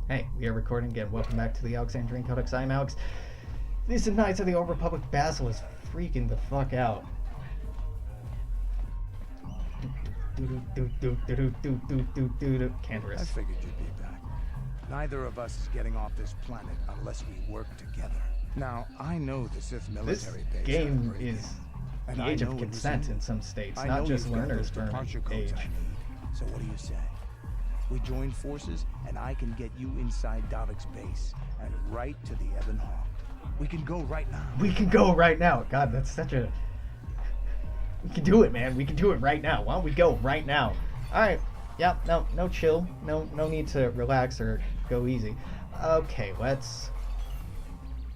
Hey, we are recording again. Welcome back to the Alexandrian Codex. I'm Alex. These Knights of the Old Republic Basil is freaking the fuck out. Cantorus. I figured you'd be back. Neither of us is getting off this planet unless we work together. Now, I know the Sith military This base game is and the I age of know it was consent in some states, not just learners for departure age. codes I need. So what do you say? We join forces, and I can get you inside Davik's base and right to the Ebon Hawk. We can go right now. We can go right now. God, that's such a... We can do it, man. We can do it right now. Why don't we go right now? Alright. Yeah, no chill. No need to relax or go easy. Okay, let's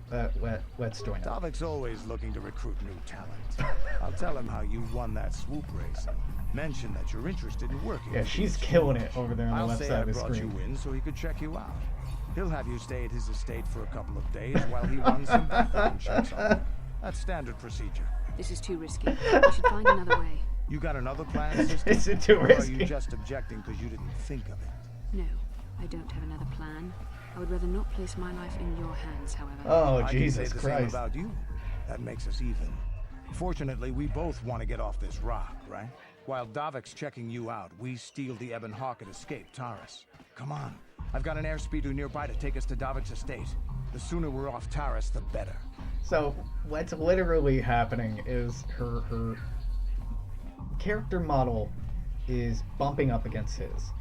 join up. Davik's always looking to recruit new talent. I'll tell him how you won that swoop race and mention that you're interested in working. Yeah, she's killing it over there on the left side of the screen. I'll say I brought you in so he could check you out. He'll have you stay at his estate for a couple of days while he runs some background checks on you. That's standard procedure. This is too risky. We should find another way. You got another plan, sister? Is it too Or risky? are you just objecting because you didn't think of it? No, I don't have another plan. I would rather not place my life in your hands, however. Oh, I Jesus can say the same Christ. about you. That makes us even. Fortunately, we both want to get off this rock, right? While Davik's checking you out, we steal the Ebon Hawk and escape Taris. Come on. I've got an airspeeder nearby to take us to Davik's estate. The sooner we're off Taris, the better. So, what's literally happening is her character model is bumping up against his.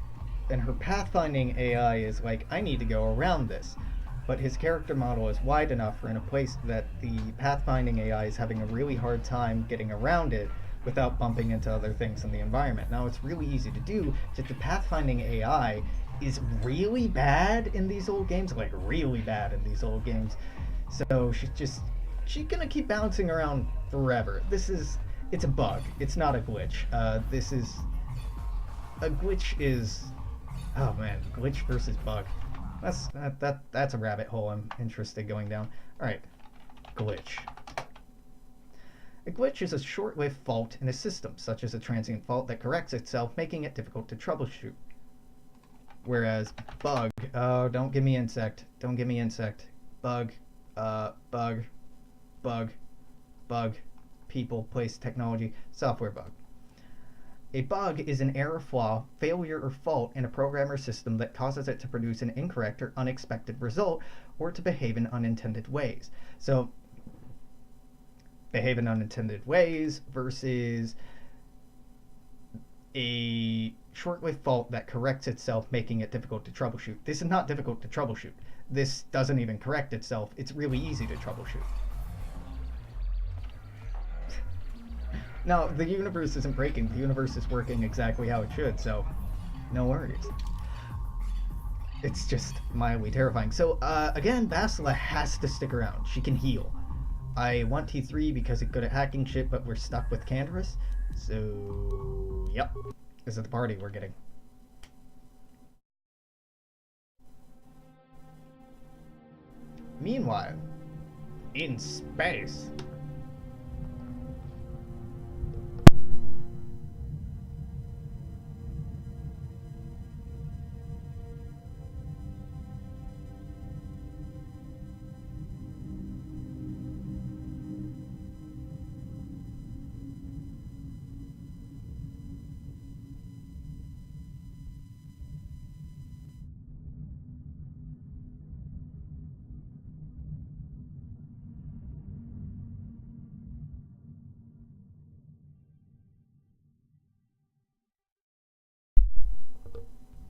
And her pathfinding AI is like, I need to go around this. But his character model is wide enough for in a place that the pathfinding AI is having a really hard time getting around it without bumping into other things in the environment. Now, it's really easy to do, just the pathfinding AI is really bad in these old games, like really bad in these old games. So she's gonna keep bouncing around forever. It's a bug. It's not a glitch. A glitch is, oh man, glitch versus bug. That's a rabbit hole I'm interested going down. Alright, glitch. A glitch is a short-lived fault in a system, such as a transient fault that corrects itself, making it difficult to troubleshoot. Whereas bug, oh, don't give me insect. Don't give me insect. Bug, bug, people, place, technology, software bug. A bug is an error, flaw, failure, or fault in a program or system that causes it to produce an incorrect or unexpected result or to behave in unintended ways. So, behave in unintended ways versus a short-lived fault that corrects itself, making it difficult to troubleshoot. This is not difficult to troubleshoot. This doesn't even correct itself. It's really easy to troubleshoot. Now, the universe isn't breaking. The universe is working exactly how it should, so no worries. It's just mildly terrifying. So, again, Basila has to stick around. She can heal. I want T3 because it's good at hacking shit, but we're stuck with Cantorus. So, yep. This is the party we're getting. Meanwhile, in space...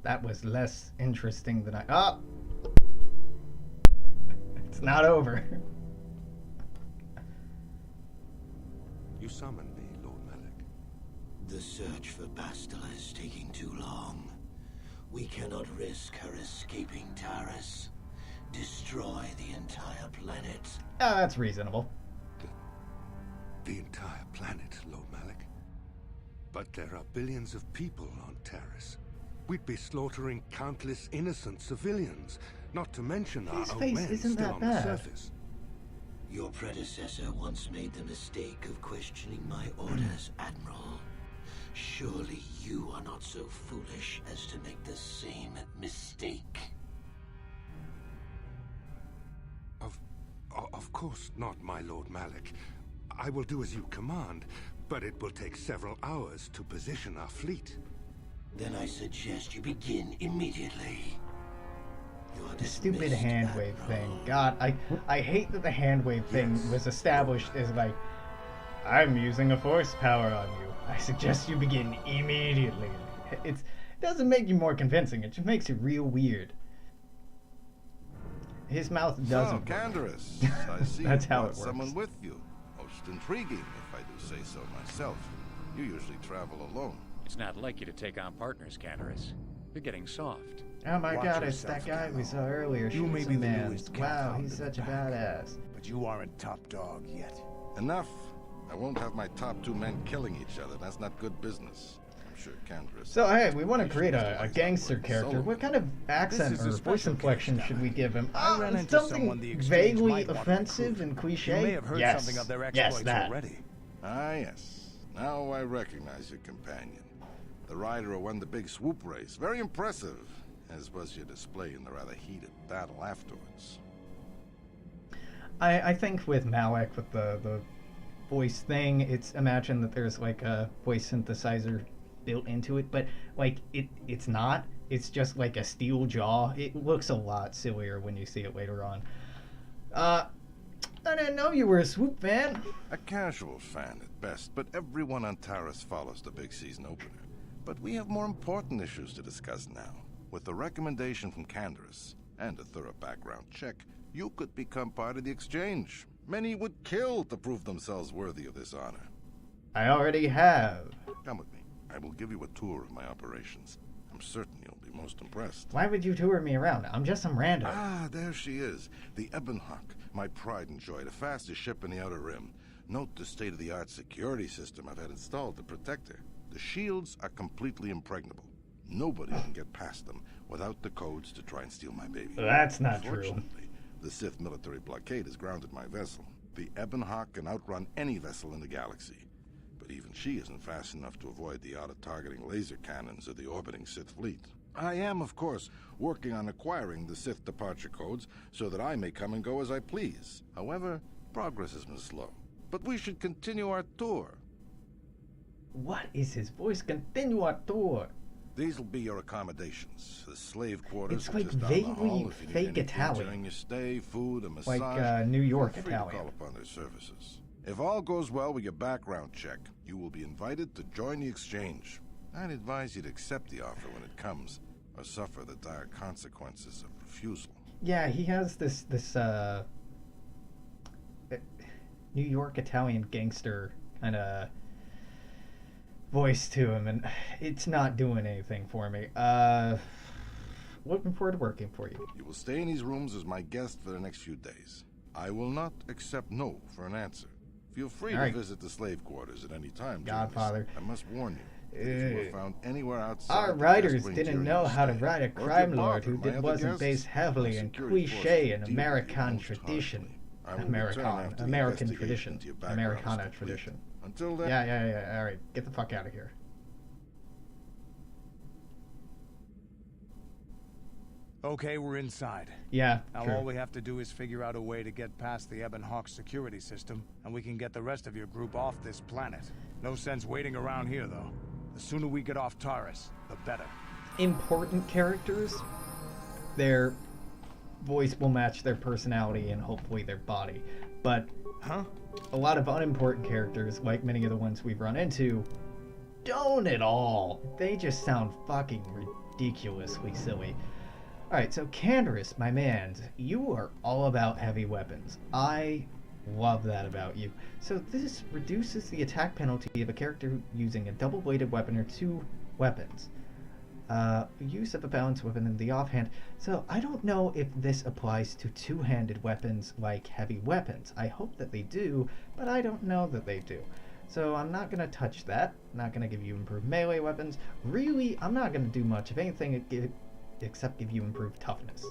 That was less interesting than I... Oh! It's not over. You summoned me, Lord Malak. The search for Bastila is taking too long. We cannot risk her escaping Taris. Destroy the entire planet. Oh, that's reasonable. The entire planet, Lord Malak. But there are billions of people on Taris. We'd be slaughtering countless innocent civilians, not to mention our own men isn't still that on bad. the surface. Your predecessor once made the mistake of questioning my orders, Admiral. Surely you are not so foolish as to make the same mistake. course not, my Lord Malik. I will do as you command, but it will take several hours to position our fleet. Then I suggest you begin immediately. You're The stupid dismissed, hand wave Admiral. thing. God, I hate that the hand wave thing was established as like, I'm using a force power on you. I suggest you begin immediately. It doesn't make you more convincing. It just makes it real weird. His mouth doesn't. So, Canderous, I see That's you how brought it works. someone with you. Most intriguing, if I do say so myself. You usually travel alone. It's not like you to take on partners, Canderous. You're getting soft. Oh my Watch god, it's yourself, that guy we Calo. saw earlier. You shooting may some be the mans. newest cat Wow, found he's in the such a pack. badass. But you aren't top dog yet. Enough. I won't have my top two men killing each other. That's not good business. I'm sure Canderous... So hey, we want to You create should a realize gangster that we're character. solo. What kind of accent This is or a voice special inflection case, should we Doc. give him? I ran into someone Something the exchange vaguely might want to offensive recruit. and cliche? You may have heard yes. something of their yes, exploits that. already. Ah, yes. Now I recognize your companion. The rider who won the big swoop race. Very impressive, as was your display in the rather heated battle afterwards. I think with Malik, with the voice thing, it's imagine that there's like a voice synthesizer built into it, but like it's not. It's just like a steel jaw. It looks a lot sillier when you see it later on. I didn't know you were a Swoop fan. A casual fan at best, but everyone on Taris follows the big season opener. But we have more important issues to discuss now. With the recommendation from Canderous and a thorough background check, you could become part of the exchange. Many would kill to prove themselves worthy of this honor. I already have. Come with me. I will give you a tour of my operations. I'm certain you'll be most impressed. Why would you tour me around? I'm just some rando. Ah, there she is. The Ebonhawk, my pride and joy, the fastest ship in the Outer Rim. Note the state-of-the-art security system I've had installed to protect her. The shields are completely impregnable. Nobody can get past them without the codes to try and steal my baby. That's not true. Fortunately, the Sith military blockade has grounded my vessel. The Ebonhawk can outrun any vessel in the galaxy. But even she isn't fast enough to avoid the auto-targeting laser cannons of the orbiting Sith fleet. I am, of course, working on acquiring the Sith departure codes so that I may come and go as I please. However, progress has been slow. But we should continue our tour. What is his voice? Continue our tour. These will be your accommodations. The slave quarters It's are like just down the vaguely hall if you need fake anything Italian. during your stay, food, a Like, massage. New York feel free Italian. to call upon their services. If all goes well with your background check, you will be invited to join the exchange. I'd advise you to accept the offer when it comes, or suffer the dire consequences of refusal. Yeah, he has this New York Italian gangster kind of voice to him, and it's not doing anything for me. Looking forward to working for you. You will stay in these rooms as my guest for the next few days. I will not accept no for an answer. Feel free All to right. visit the slave quarters at any time. during Godfather. this. I must warn you. that If you are found anywhere outside Our the writers guest wing didn't during know your how to stay, write a or if you crime lord bother who my other wasn't guests, based heavily my in security forces cliche will and deal with you American most tradition. harshly. I will return after the American investigation tradition. into your background is Americana complete. tradition. Until then, Yeah. All right, get the fuck out of here. Okay, we're inside. Yeah, Now true. all we have to do is figure out a way to get past the Ebonhawk security system, and we can get the rest of your group off this planet. No sense waiting around here, though. The sooner we get off Taris, the better. Important characters, their voice will match their personality and hopefully their body. But Huh? a lot of unimportant characters, like many of the ones we've run into, don't at all. They just sound fucking ridiculously silly. Alright, so Canderous, my man, you are all about heavy weapons. I love that about you. So this reduces the attack penalty of a character using a double-bladed weapon or two weapons. Use of a balanced weapon in the offhand. So I don't know if this applies to two-handed weapons like heavy weapons. I hope that they do, but I don't know that they do. So I'm not going to touch that. I'm not going to give you improved melee weapons. Really, I'm not going to do much of anything except give you improved toughness.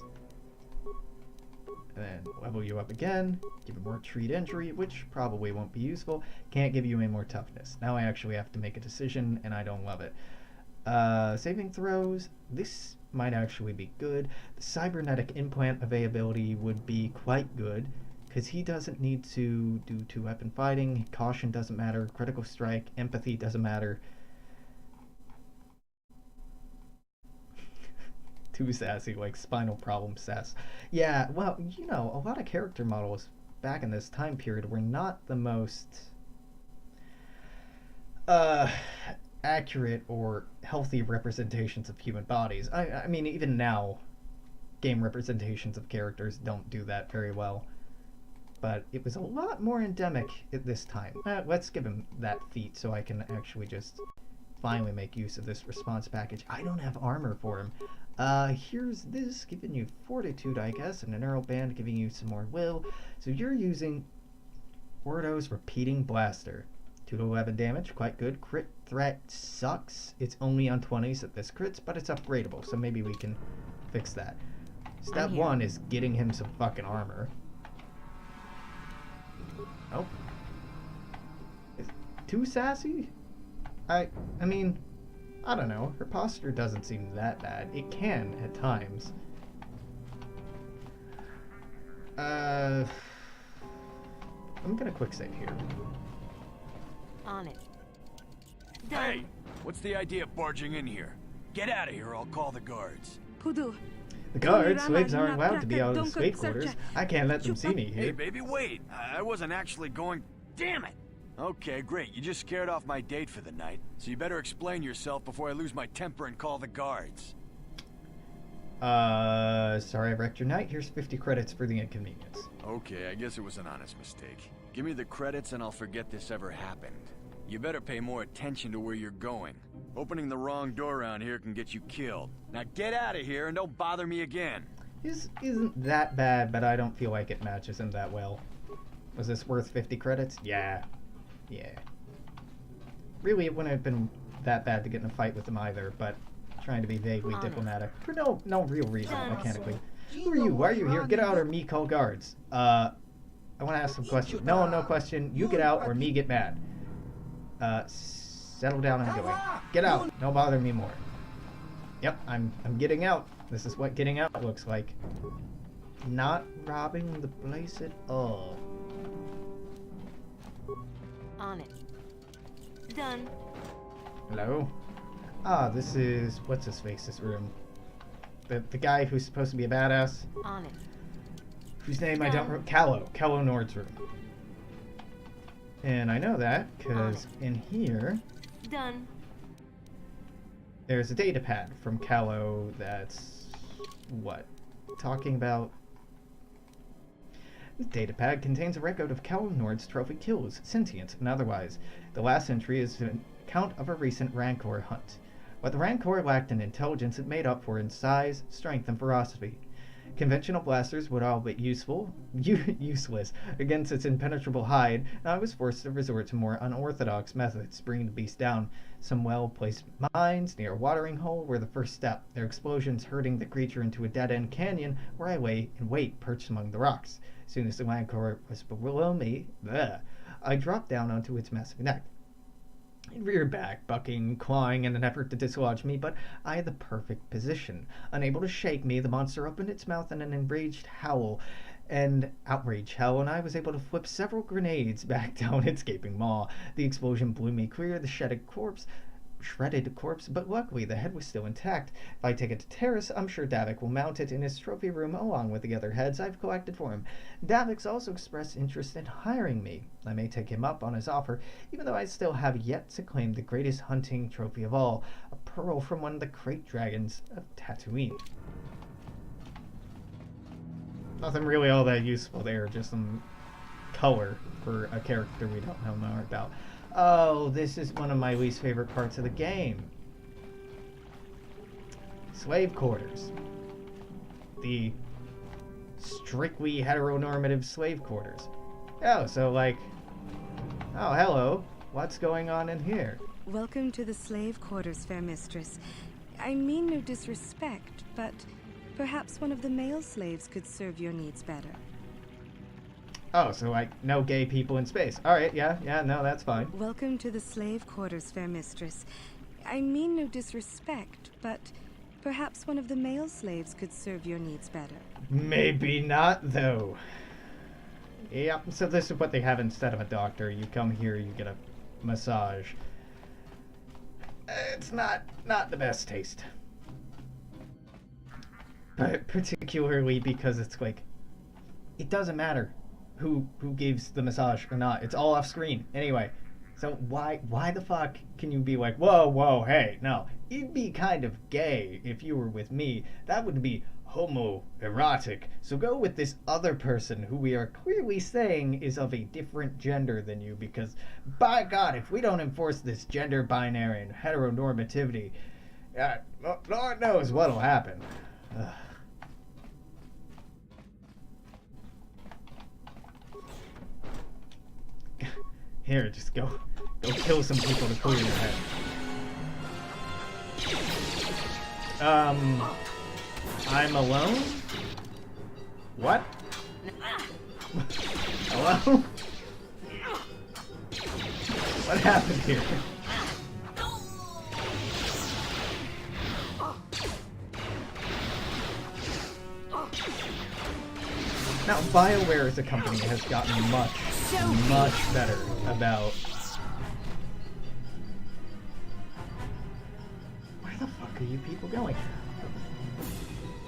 And then level you up again, give you more treat injury, which probably won't be useful. Can't give you any more toughness. Now I actually have to make a decision, and I don't love it. Saving throws, this might actually be good. The cybernetic implant availability would be quite good. because he doesn't need to do two-weapon fighting. Caution doesn't matter. Critical strike, empathy doesn't matter. Too sassy, like spinal problem sass. Yeah, well, you know, a lot of character models back in this time period were not the most accurate or healthy representations of human bodies. I mean, even now, game representations of characters don't do that very well. But it was a lot more endemic at this time. Let's give him that feat so I can actually just finally make use of this response package. I don't have armor for him. Here's this, giving you fortitude, I guess, and a neural band giving you some more will. So you're using Ordo's repeating blaster. 2 to 11 damage, quite good. Crit threat sucks. It's only on 20s that this crits, but it's upgradable, so maybe we can fix that. Step 1 is getting him some fucking armor. Oh. Too sassy? I mean, I don't know. Her posture doesn't seem that bad. It can at times. I'm gonna quick save here. On it. Hey! What's the idea of barging in here? Get out of here, I'll call the guards. Pudu. The guards, slaves aren't allowed to be out of the slave quarters. I can't let them see me Hey, here. baby, wait! I wasn't actually going... Damn it! Okay, great. You just scared off my date for the night, so you better explain yourself before I lose my temper and call the guards. Sorry I wrecked your night. Here's 50 credits for the inconvenience. Okay, I guess it was an honest mistake. Give me the credits and I'll forget this ever happened. You better pay more attention to where you're going. Opening the wrong door around here can get you killed. Now get out of here and don't bother me again. This isn't that bad, but I don't feel like it matches him that well. Was this worth 50 credits? Yeah. Yeah. Really, it wouldn't have been that bad to get in a fight with him either, but trying to be vaguely diplomatic. For no real reason, mechanically. Who are you? Why are you here? Get out or me call guards. I want to ask some questions. No question. You get out or me get mad. Settle down and going. Get out. Don't bother me more. Yep, I'm getting out. This is what getting out looks like. Not robbing the place at all. On it. Done. Hello? Ah, this is... what's his face's room? The guy who's supposed to be a badass? On it. Whose name I don't remember. Callow Nord's room. And I know that, because in here... Done. There's a data pad from Callow that's... what? Talking about... This datapad contains a record of Callow Nord's trophy kills, sentient and otherwise. The last entry is an account of a recent Rancor hunt. What the Rancor lacked in intelligence, it made up for in size, strength, and ferocity. Conventional blasters would all but useless against its impenetrable hide, and I was forced to resort to more unorthodox methods, bringing the beast down. Some well-placed mines near a watering hole were the first step, their explosions hurting the creature into a dead-end canyon where I lay in wait, perched among the rocks. As soon as the Rancor was below me, I dropped down onto its massive neck. It reared back, bucking, clawing in an effort to dislodge me, but I had the perfect position. Unable to shake me, the monster opened its mouth in an outraged howl, and I was able to flip several grenades back down its gaping maw. The explosion blew me clear of the shredded corpse, but luckily the head was still intact. If I take it to Terrace, I'm sure Davik will mount it in his trophy room along with the other heads I've collected for him. Davik's also expressed interest in hiring me. I may take him up on his offer, even though I still have yet to claim the greatest hunting trophy of all, a pearl from one of the crate dragons of Tatooine. Nothing really all that useful there, just some color for a character we don't know more about. Oh, this is one of my least favorite parts of the game. Slave quarters. The strictly heteronormative slave quarters. Oh, so like... oh, hello. What's going on in here? Welcome to the slave quarters, fair mistress. I mean no disrespect, but perhaps one of the male slaves could serve your needs better. Oh, so like no gay people in space. Alright, yeah, no, that's fine. Welcome to the slave quarters, fair mistress. I mean no disrespect, but perhaps one of the male slaves could serve your needs better. Maybe not, though. Yep, so this is what they have instead of a doctor. You come here, you get a massage. It's not the best taste. But particularly because it's like, it doesn't matter who gives the massage or not. It's all off screen. Anyway, so why the fuck can you be like, whoa, hey, no. It'd be kind of gay if you were with me. That would be homoerotic. So go with this other person who we are clearly saying is of a different gender than you, because by God, if we don't enforce this gender binary and heteronormativity, Lord knows what'll happen. Ugh. Here, just go kill some people to clear your head. I'm alone? What? Hello? What happened here? Now, BioWare as a company has gotten much better about... Where the fuck are you people going?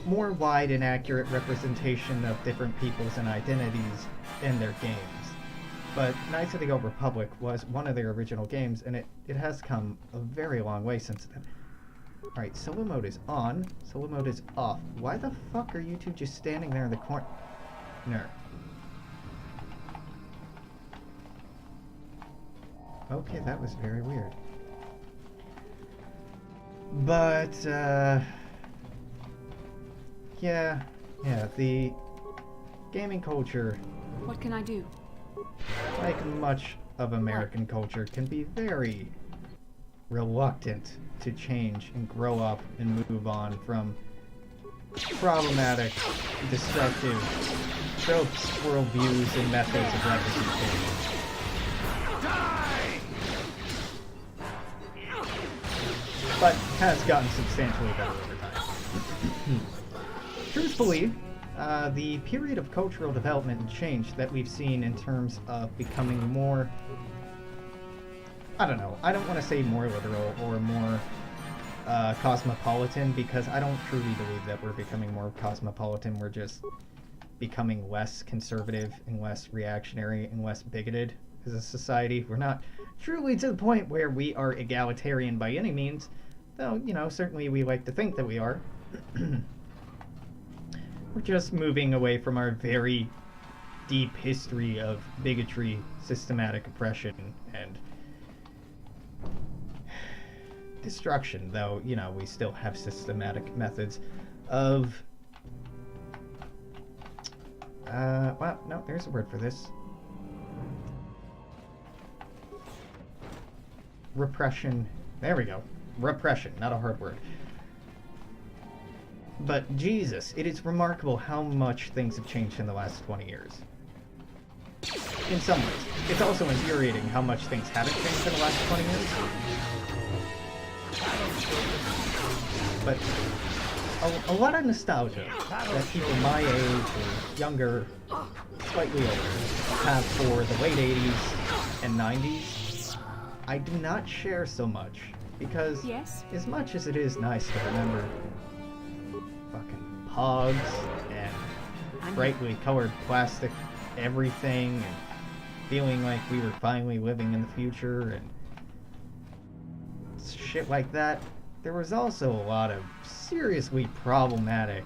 More wide and accurate representation of different peoples and identities in their games. But Knights of the Old Republic was one of their original games, and it has come a very long way since then. Alright, solo mode is on, solo mode is off. Why the fuck are you two just standing there in the corner? Okay, that was very weird. But, yeah, the gaming culture... What can I do? Like much of American culture, can be very reluctant to change and grow up and move on from problematic, destructive tropes, worldviews, and methods of representation. But has gotten substantially better over time. Truthfully, the period of cultural development and change that we've seen in terms of becoming more, I don't know, I don't want to say more literal or more cosmopolitan, because I don't truly believe that we're becoming more cosmopolitan. We're just becoming less conservative and less reactionary and less bigoted as a society. We're not truly to the point where we are egalitarian by any means, though, you know, certainly we like to think that we are. We're just moving away from our very deep history of bigotry, systematic oppression, and destruction, though, you know, we still have systematic methods of... well, no, there's a word for this. Repression. There we go. Repression, not a hard word. But Jesus, it is remarkable how much things have changed in the last 20 years. In some ways. It's also infuriating how much things haven't changed in the last 20 years. But a lot of nostalgia that people my age or younger, slightly older, have for the late 80s and 90s, I do not share so much. Because as much as it is nice to remember fucking pogs and brightly colored plastic everything and feeling like we were finally living in the future and shit like that, there was also a lot of seriously problematic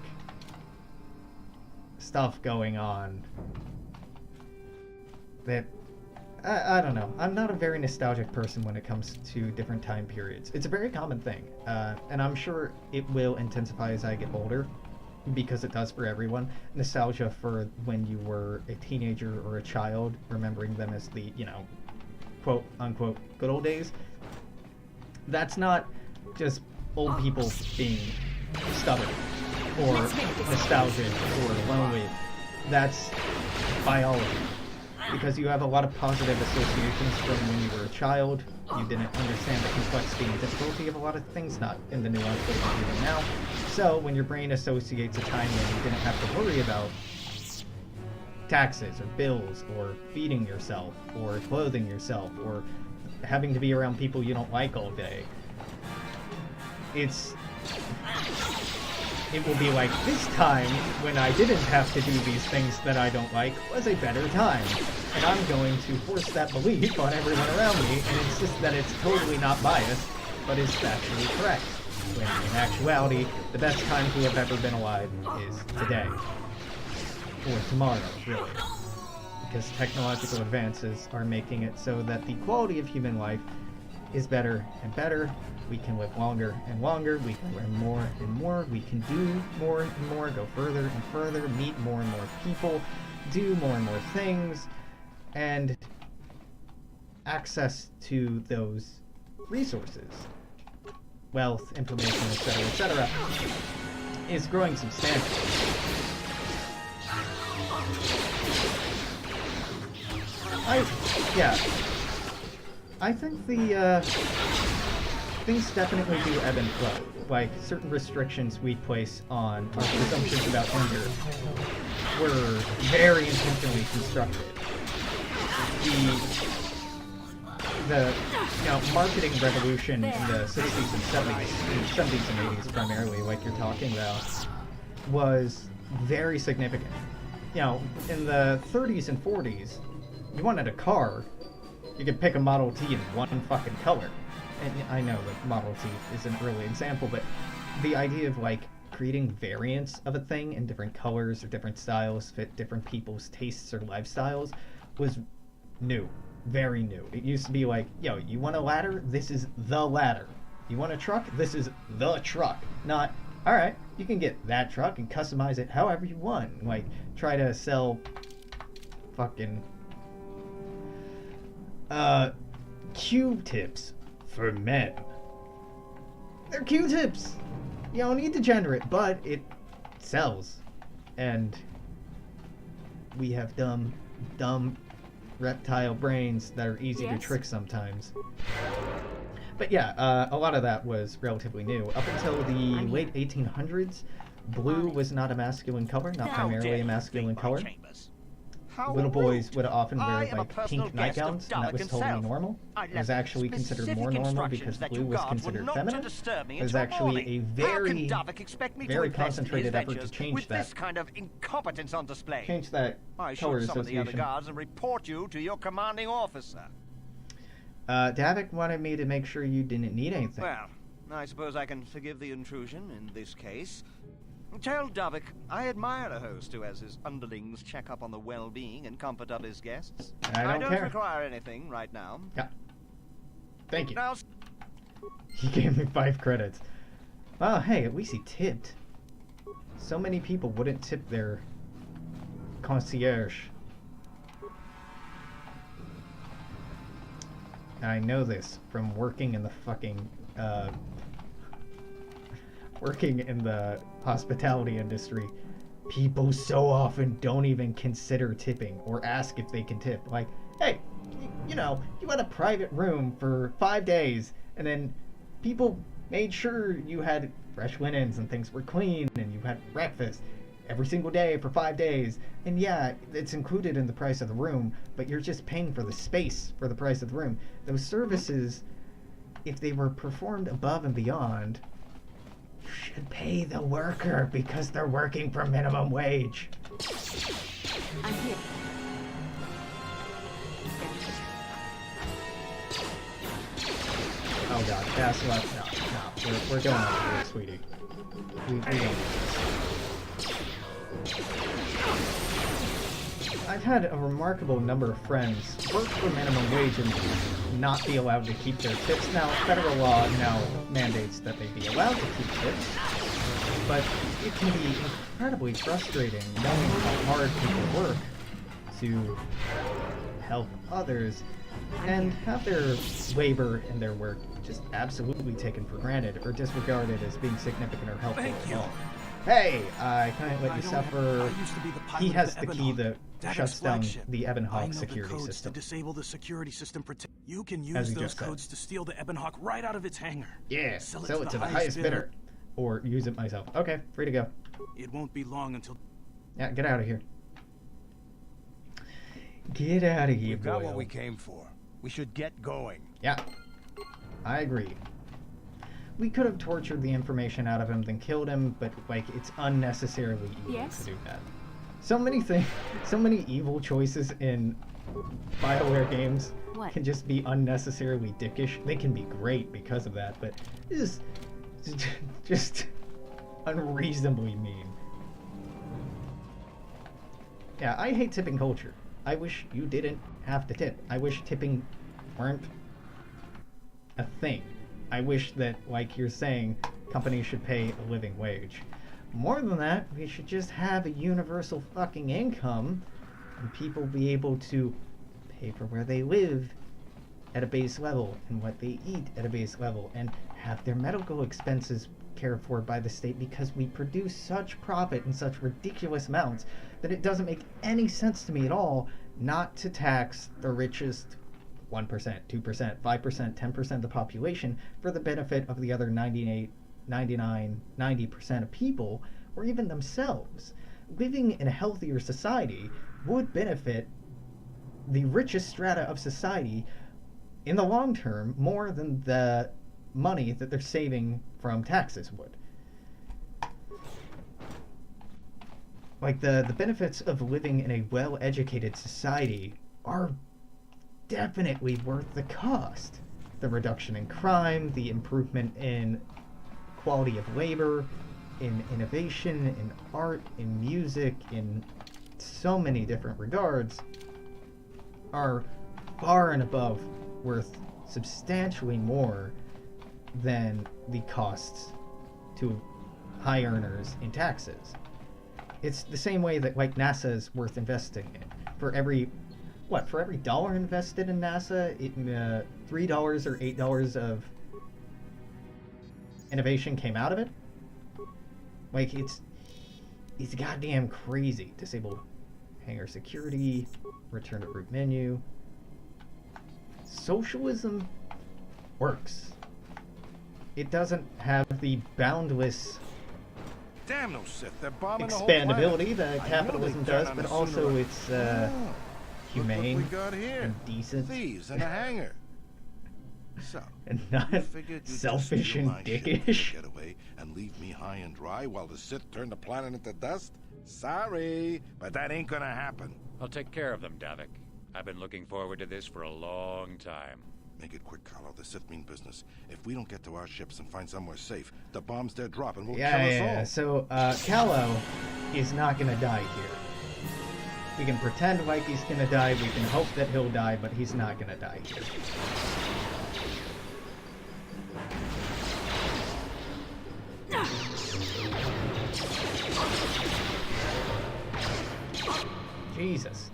stuff going on that I don't know. I'm not a very nostalgic person when it comes to different time periods. It's a very common thing, and I'm sure it will intensify as I get older, because it does for everyone. Nostalgia for when you were a teenager or a child, remembering them as the, you know, quote-unquote good old days. That's not just old people being stubborn, or nostalgic, or lonely. That's biology. Because you have a lot of positive associations from when you were a child. You didn't understand the complexity and difficulty of a lot of things, not in the nuanced way that you do now. So when your brain associates a time when you didn't have to worry about taxes or bills or feeding yourself or clothing yourself or having to be around people you don't like all day. It will be like, this time, when I didn't have to do these things that I don't like, was a better time. And I'm going to force that belief on everyone around me and insist that it's totally not biased, but is factually correct. When, in actuality, the best time to have ever been alive is today. Or tomorrow, really. Because technological advances are making it so that the quality of human life is better and better. We can live longer and longer, we can learn more and more, we can do more and more, go further and further, meet more and more people, do more and more things, and access to those resources, wealth, information, etc., is growing substantially. I think the things definitely do ebb and flow. Like, certain restrictions we place on our presumptions about hunger were very intentionally constructed. The marketing revolution in the 60s and 70s and 80s primarily, like you're talking about, was very significant. In the 30s and 40s, you wanted a car, you could pick a Model T in one fucking color. And I know the Model T is an early example, but the idea of, like, creating variants of a thing in different colors or different styles fit different people's tastes or lifestyles was new. Very new. It used to be like, yo, you want a ladder? This is the ladder. You want a truck? This is the truck. Not, alright, you can get that truck and customize it however you want. Like, try to sell fucking Q-tips for men. They're Q-tips. You don't need degenerate, but it sells. And we have dumb reptile brains that are easy to trick sometimes. But yeah, a lot of that was relatively new. Up until the late 1800s, blue was not a masculine color, not primarily a masculine color. Little boys would often wear like pink nightgowns, and that was totally normal. It was actually considered more normal because blue was considered feminine. It was actually a very concentrated effort to change that. This kind of incompetence on display. Change that color association. Some of the other guards and report you to your commanding officer. Davik wanted me to make sure you didn't need anything. Well, I suppose I can forgive the intrusion in this case. Tell Davik I admire a host who has his underlings check up on the well-being and comfort of his guests. I don't care. Require anything right now. Yeah. Thank you. Now... He gave me 5 credits. Oh, hey, at least he tipped. So many people wouldn't tip their concierge. I know this from working in the fucking, working in the hospitality industry. People so often don't even consider tipping or ask if they can tip. Like, hey, you had a private room for 5 days, and then people made sure you had fresh linens and things were clean, and you had breakfast every single day for 5 days. And yeah, it's included in the price of the room, but you're just paying for the space for the price of the room. Those services, if they were performed above and beyond, you should pay the worker because they're working for minimum wage. I'm here. Oh god, pass left. No. We're going over here, sweetie. We don't do this. I've had a remarkable number of friends work for minimum wage and not be allowed to keep their tips. Now, federal law now mandates that they be allowed to keep tips, but it can be incredibly frustrating knowing how hard people work to help others and have their labor and their work just absolutely taken for granted or disregarded as being significant or helpful at all. Hey, I can't let you suffer. He has the key that shuts down the Ebon Hawk security system. To disable the security system, you can use those codes to steal the Ebon Hawk right out of its hangar. Yeah, sell it to the highest bidder. Or use it myself. Okay, free to go. It won't be long until... Yeah, get out of here. Get out of here, We've got Boyle. what we came for. We should get going. Yeah, I agree. We could have tortured the information out of him, then killed him, but, like, it's unnecessarily evil to do that. So many things, so many evil choices in BioWare games can just be unnecessarily dickish. They can be great because of that, but it's just unreasonably mean. Yeah, I hate tipping culture. I wish you didn't have to tip. I wish tipping weren't a thing. I wish that, like you're saying, companies should pay a living wage. More than that, we should just have a universal fucking income and people be able to pay for where they live at a base level and what they eat at a base level and have their medical expenses cared for by the state, because we produce such profit in such ridiculous amounts that it doesn't make any sense to me at all not to tax the richest 1%, 2%, 5%, 10% of the population for the benefit of the other 98, 99, 90% of people, or even themselves. Living in a healthier society would benefit the richest strata of society in the long term more than the money that they're saving from taxes would. Like, the benefits of living in a well-educated society are definitely worth the cost. The reduction in crime, the improvement in quality of labor, in innovation, in art, in music, in so many different regards, are far and above worth substantially more than the costs to high earners in taxes. It's the same way that, like, NASA is worth investing in. For every dollar invested in NASA, $3 or $8 of innovation came out of it. Like, it's goddamn crazy. Disable hangar security, return to root menu. Socialism works. It doesn't have the boundless Damn those Sith, they're bombing expandability the whole that capitalism does, but also it's humane look what we got here. and decent. Thieves in a hangar. So, and not selfish and dickish. Get away and leave me high and dry while the Sith turn the planet into dust? Sorry, but that ain't gonna happen. I'll take care of them, Davik. I've been looking forward to this for a long time. Make it quick, Carlo. The Sith mean business. If we don't get to our ships and find somewhere safe, the bombs they're dropping will kill us all. So, Callow is not gonna die here. We can pretend like he's gonna die, we can hope that he'll die, but he's not gonna die here. Jesus.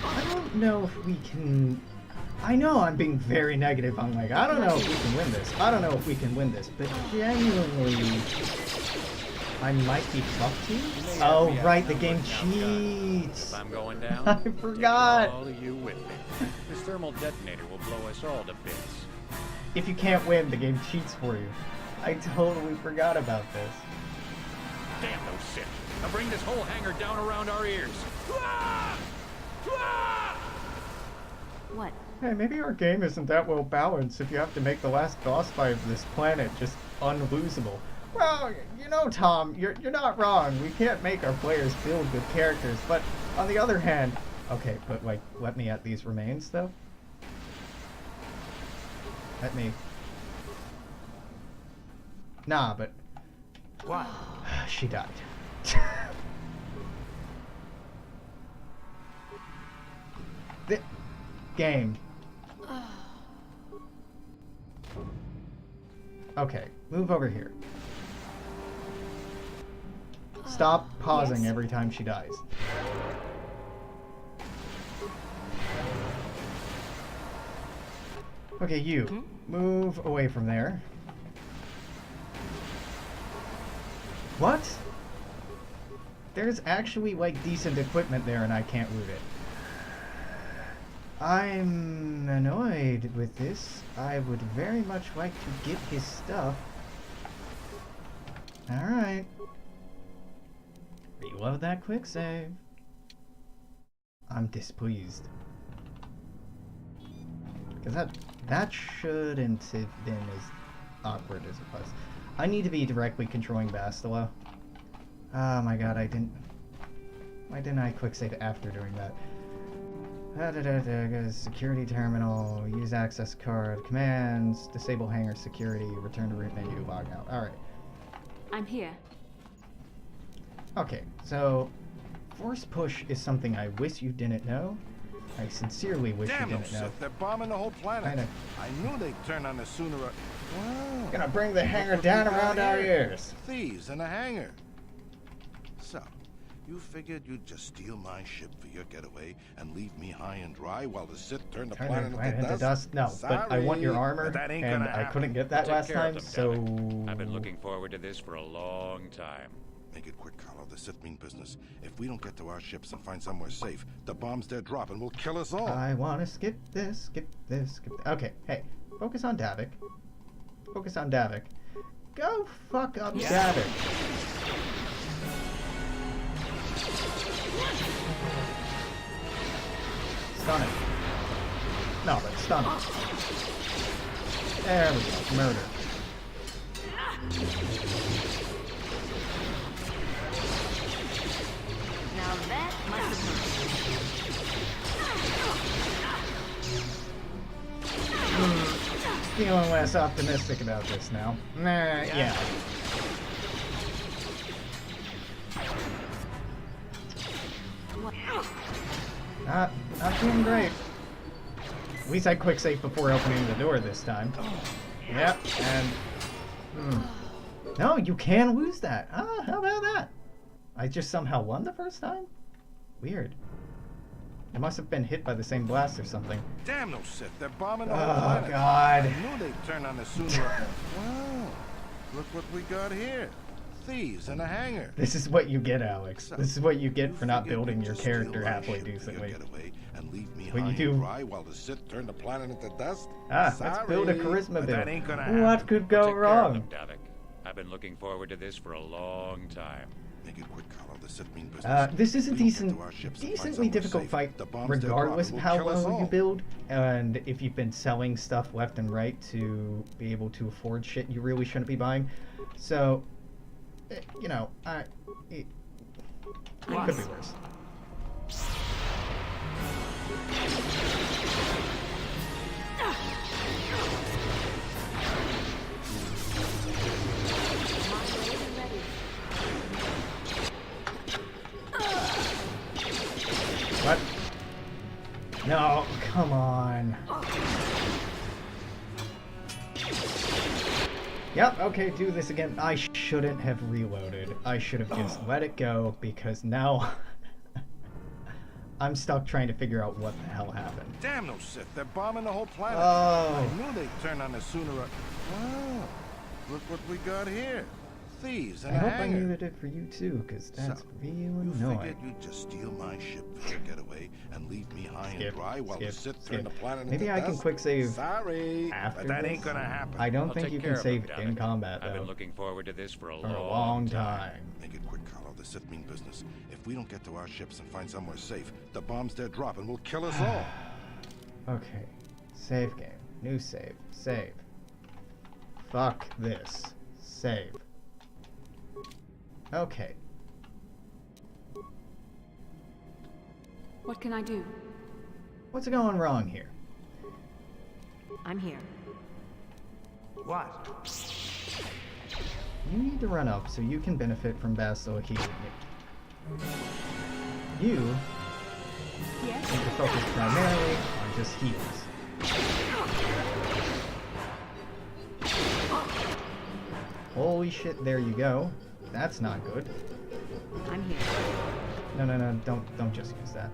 I don't know if we can... I know I'm being very negative. I'm like, I don't know if we can win this. I don't know if we can win this. But genuinely, I might be fucked here. Oh, right, the game cheats. If I'm going down, I forgot. take all of you with me. This thermal detonator will blow us all to bits. If you can't win, the game cheats for you. I totally forgot about this. Damn those Sith. Now bring this whole hangar down around our ears. What? Hey, maybe our game isn't that well balanced if you have to make the last boss fight of this planet just unlosable. Well, you know, Tom, you're not wrong. We can't make our players build good characters, but on the other hand... Okay, but, like, let me at these remains, though? Let me... Nah, but... What? She died. The game. Okay, move over here. Stop pausing every time she dies. Okay, you. Move away from there. What? There's actually, like, decent equipment there and I can't loot it. I'm annoyed with this. I would very much like to get his stuff. Alright. Reload that quick save. I'm displeased. Because that shouldn't have been as awkward as it was. I need to be directly controlling Bastila. Oh my god, why didn't I quick save after doing that? Go to security terminal, use access card, commands, disable hangar security, return to root menu, log out. Alright. I'm here. Okay, so force push is something I wish you didn't know. I sincerely wish you didn't know. They're bombing the whole planet. I knew they'd turn on us sooner or... Wow. Gonna bring the hangar down around our ears. Thieves in a hangar. So, you figured you'd just steal my ship for your getaway and leave me high and dry while the Sith turn the planet into dust? No, Sorry, but I want your armor, that ain't and I couldn't get that last time, so... I've been looking forward to this for a long time. Make it quick, Carlo. The Sith mean business. If we don't get to our ships and find somewhere safe, the bombs they're dropping will kill us all. I want to skip this, skip this, skip this. Okay, hey, focus on Davik. Focus on Davik. Go fuck up Davik. Stun it. No, but stun it. There we go. Murder. Now that must have Feeling less optimistic about this now. Nah, yeah. Not feeling great. At least I quick save before opening the door this time. Yep, and... No, you can lose that. Ah, how about that? I just somehow won the first time? Weird. I must have been hit by the same blast or something. Damn those Sith, they're bombing the whole planet. Oh, God. I knew they'd turn on us sooner. Wow, look what we got here. Thieves in a hangar. This is what you get, Alex. This is what you get for not building your character halfway decently. And leave me what you do? Dry while the Sith turn the planet into dust? Let's build a charisma build. What could go wrong? I've been looking forward to this for a long time. Make it quick, Carlo. The Sith mean business. This is a decently difficult fight, regardless of how well you build. And if you've been selling stuff left and right to be able to afford shit you really shouldn't be buying. So, you know, it could be worse. What? No, come on. Yep, okay, do this again. I shouldn't have reloaded. I should have just let it go, because now I'm stuck trying to figure out what the hell happened. Damn those Sith, they're bombing the whole planet. Oh. I knew they'd turn on us sooner or... Wow, look what we got here. Thieves in a hangar. I hope I knew it for you too, because that's real annoying. You figured you'd just steal my ship for your getaway and leave me high and dry while the Sith turn the planet into dust? Maybe I can quick save after but that ain't gonna happen. I don't think you can save in combat, though. I've been looking forward to this for a long time. Make it quick, Carlo. The Sith mean business. If we don't get to our ships and find somewhere safe, the bombs they're dropping will kill us all. Okay. Save game. New save. Save. Fuck this. Save. Okay. What can I do? What's going wrong here? I'm here. What? You need to run up so you can benefit from Bastila healing you. You need to focus primarily on just heals. Holy shit, there you go. That's not good. I'm here. No, don't just use that.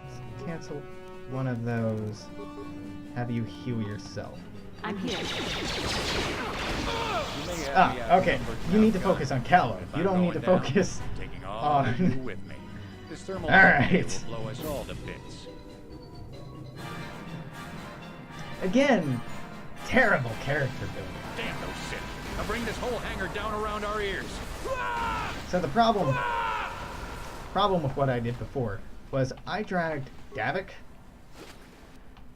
Let's cancel one of those. Have you heal yourself. I'm here. Okay. You need to focus on Callow. You don't need to focus on... This thermal Alright. will blow us all to bits. Again, terrible character building. Damn those Sith. Now bring this whole hangar down around our ears. So the problem with what I did before was I dragged Davik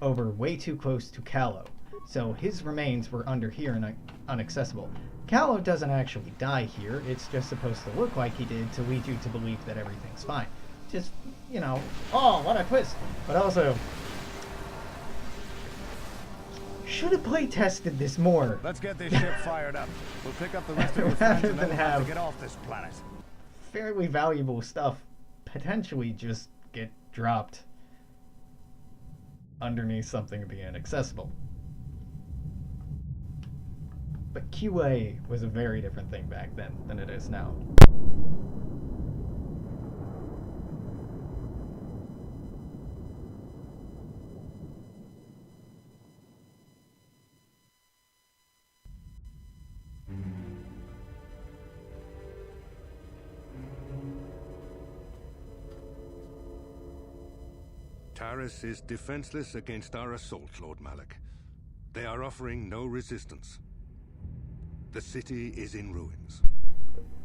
over way too close to Callow, so his remains were under here and inaccessible. Callow doesn't actually die here, it's just supposed to look like he did to lead you to believe that everything's fine. Just, you know, oh, what a twist! But also, should have play tested this more. Let's get this ship fired up. We'll pick up the rest of your friends and then we'll have to get off this planet. Fairly valuable stuff potentially just get dropped underneath something being inaccessible. But QA was a very different thing back then than it is now. Taris is defenseless against our assault, Lord Malak. They are offering no resistance. The city is in ruins.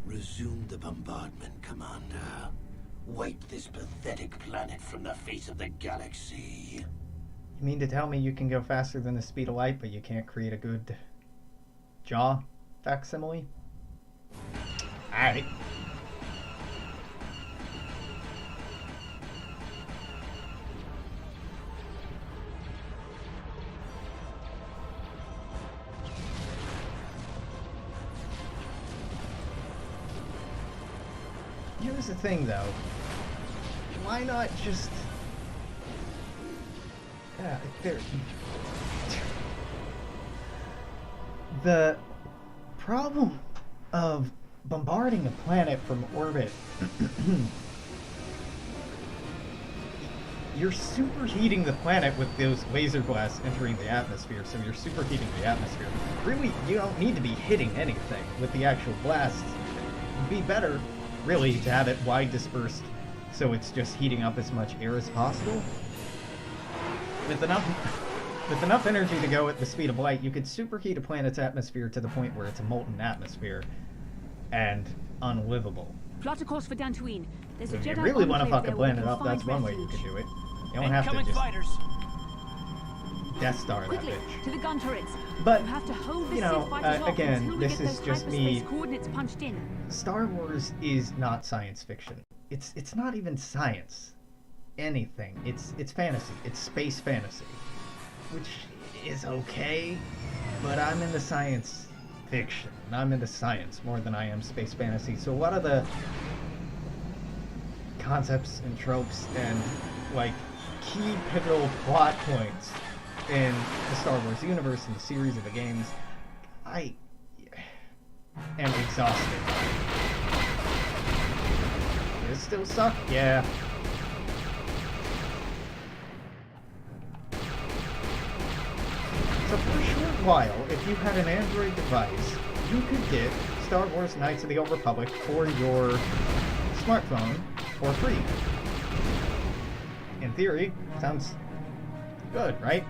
Resume the bombardment, Commander. Wipe this pathetic planet from the face of the galaxy. You mean to tell me you can go faster than the speed of light, but you can't create a good jaw facsimile? Alright. Here's the thing, though. Why not just... Yeah, there... The problem of bombarding a planet from orbit... You're superheating the planet with those laser blasts entering the atmosphere, so you're superheating the atmosphere. Really, you don't need to be hitting anything with the actual blasts. It'd be better, really, to have it wide dispersed, so it's just heating up as much air as possible. With enough energy to go at the speed of light, you could superheat a planet's atmosphere to the point where it's a molten atmosphere and unlivable. Plot a course for Dantooine. There's a If Jedi you really want to enclave fuck a there where we planet can up, that's find one way you refuge. could do it. You don't have to just fighters. Death Star that Quickly, bitch. to the gun turrets. But, you have to hold the you know, Sith fighters off again, until we this get is those just hyperspace me- coordinates punched in. Star Wars is not science fiction. It's not even science. Anything. It's fantasy. It's space fantasy. Which is okay, but I'm into science fiction. I'm into science more than I am space fantasy. So a lot of the concepts and tropes and, like, key pivotal plot points in the Star Wars universe and the series of the games, I am exhausted. Does it still suck? Yeah. So for a short while, if you had an Android device, you could get Star Wars Knights of the Old Republic for your smartphone for free. In theory, sounds good, right?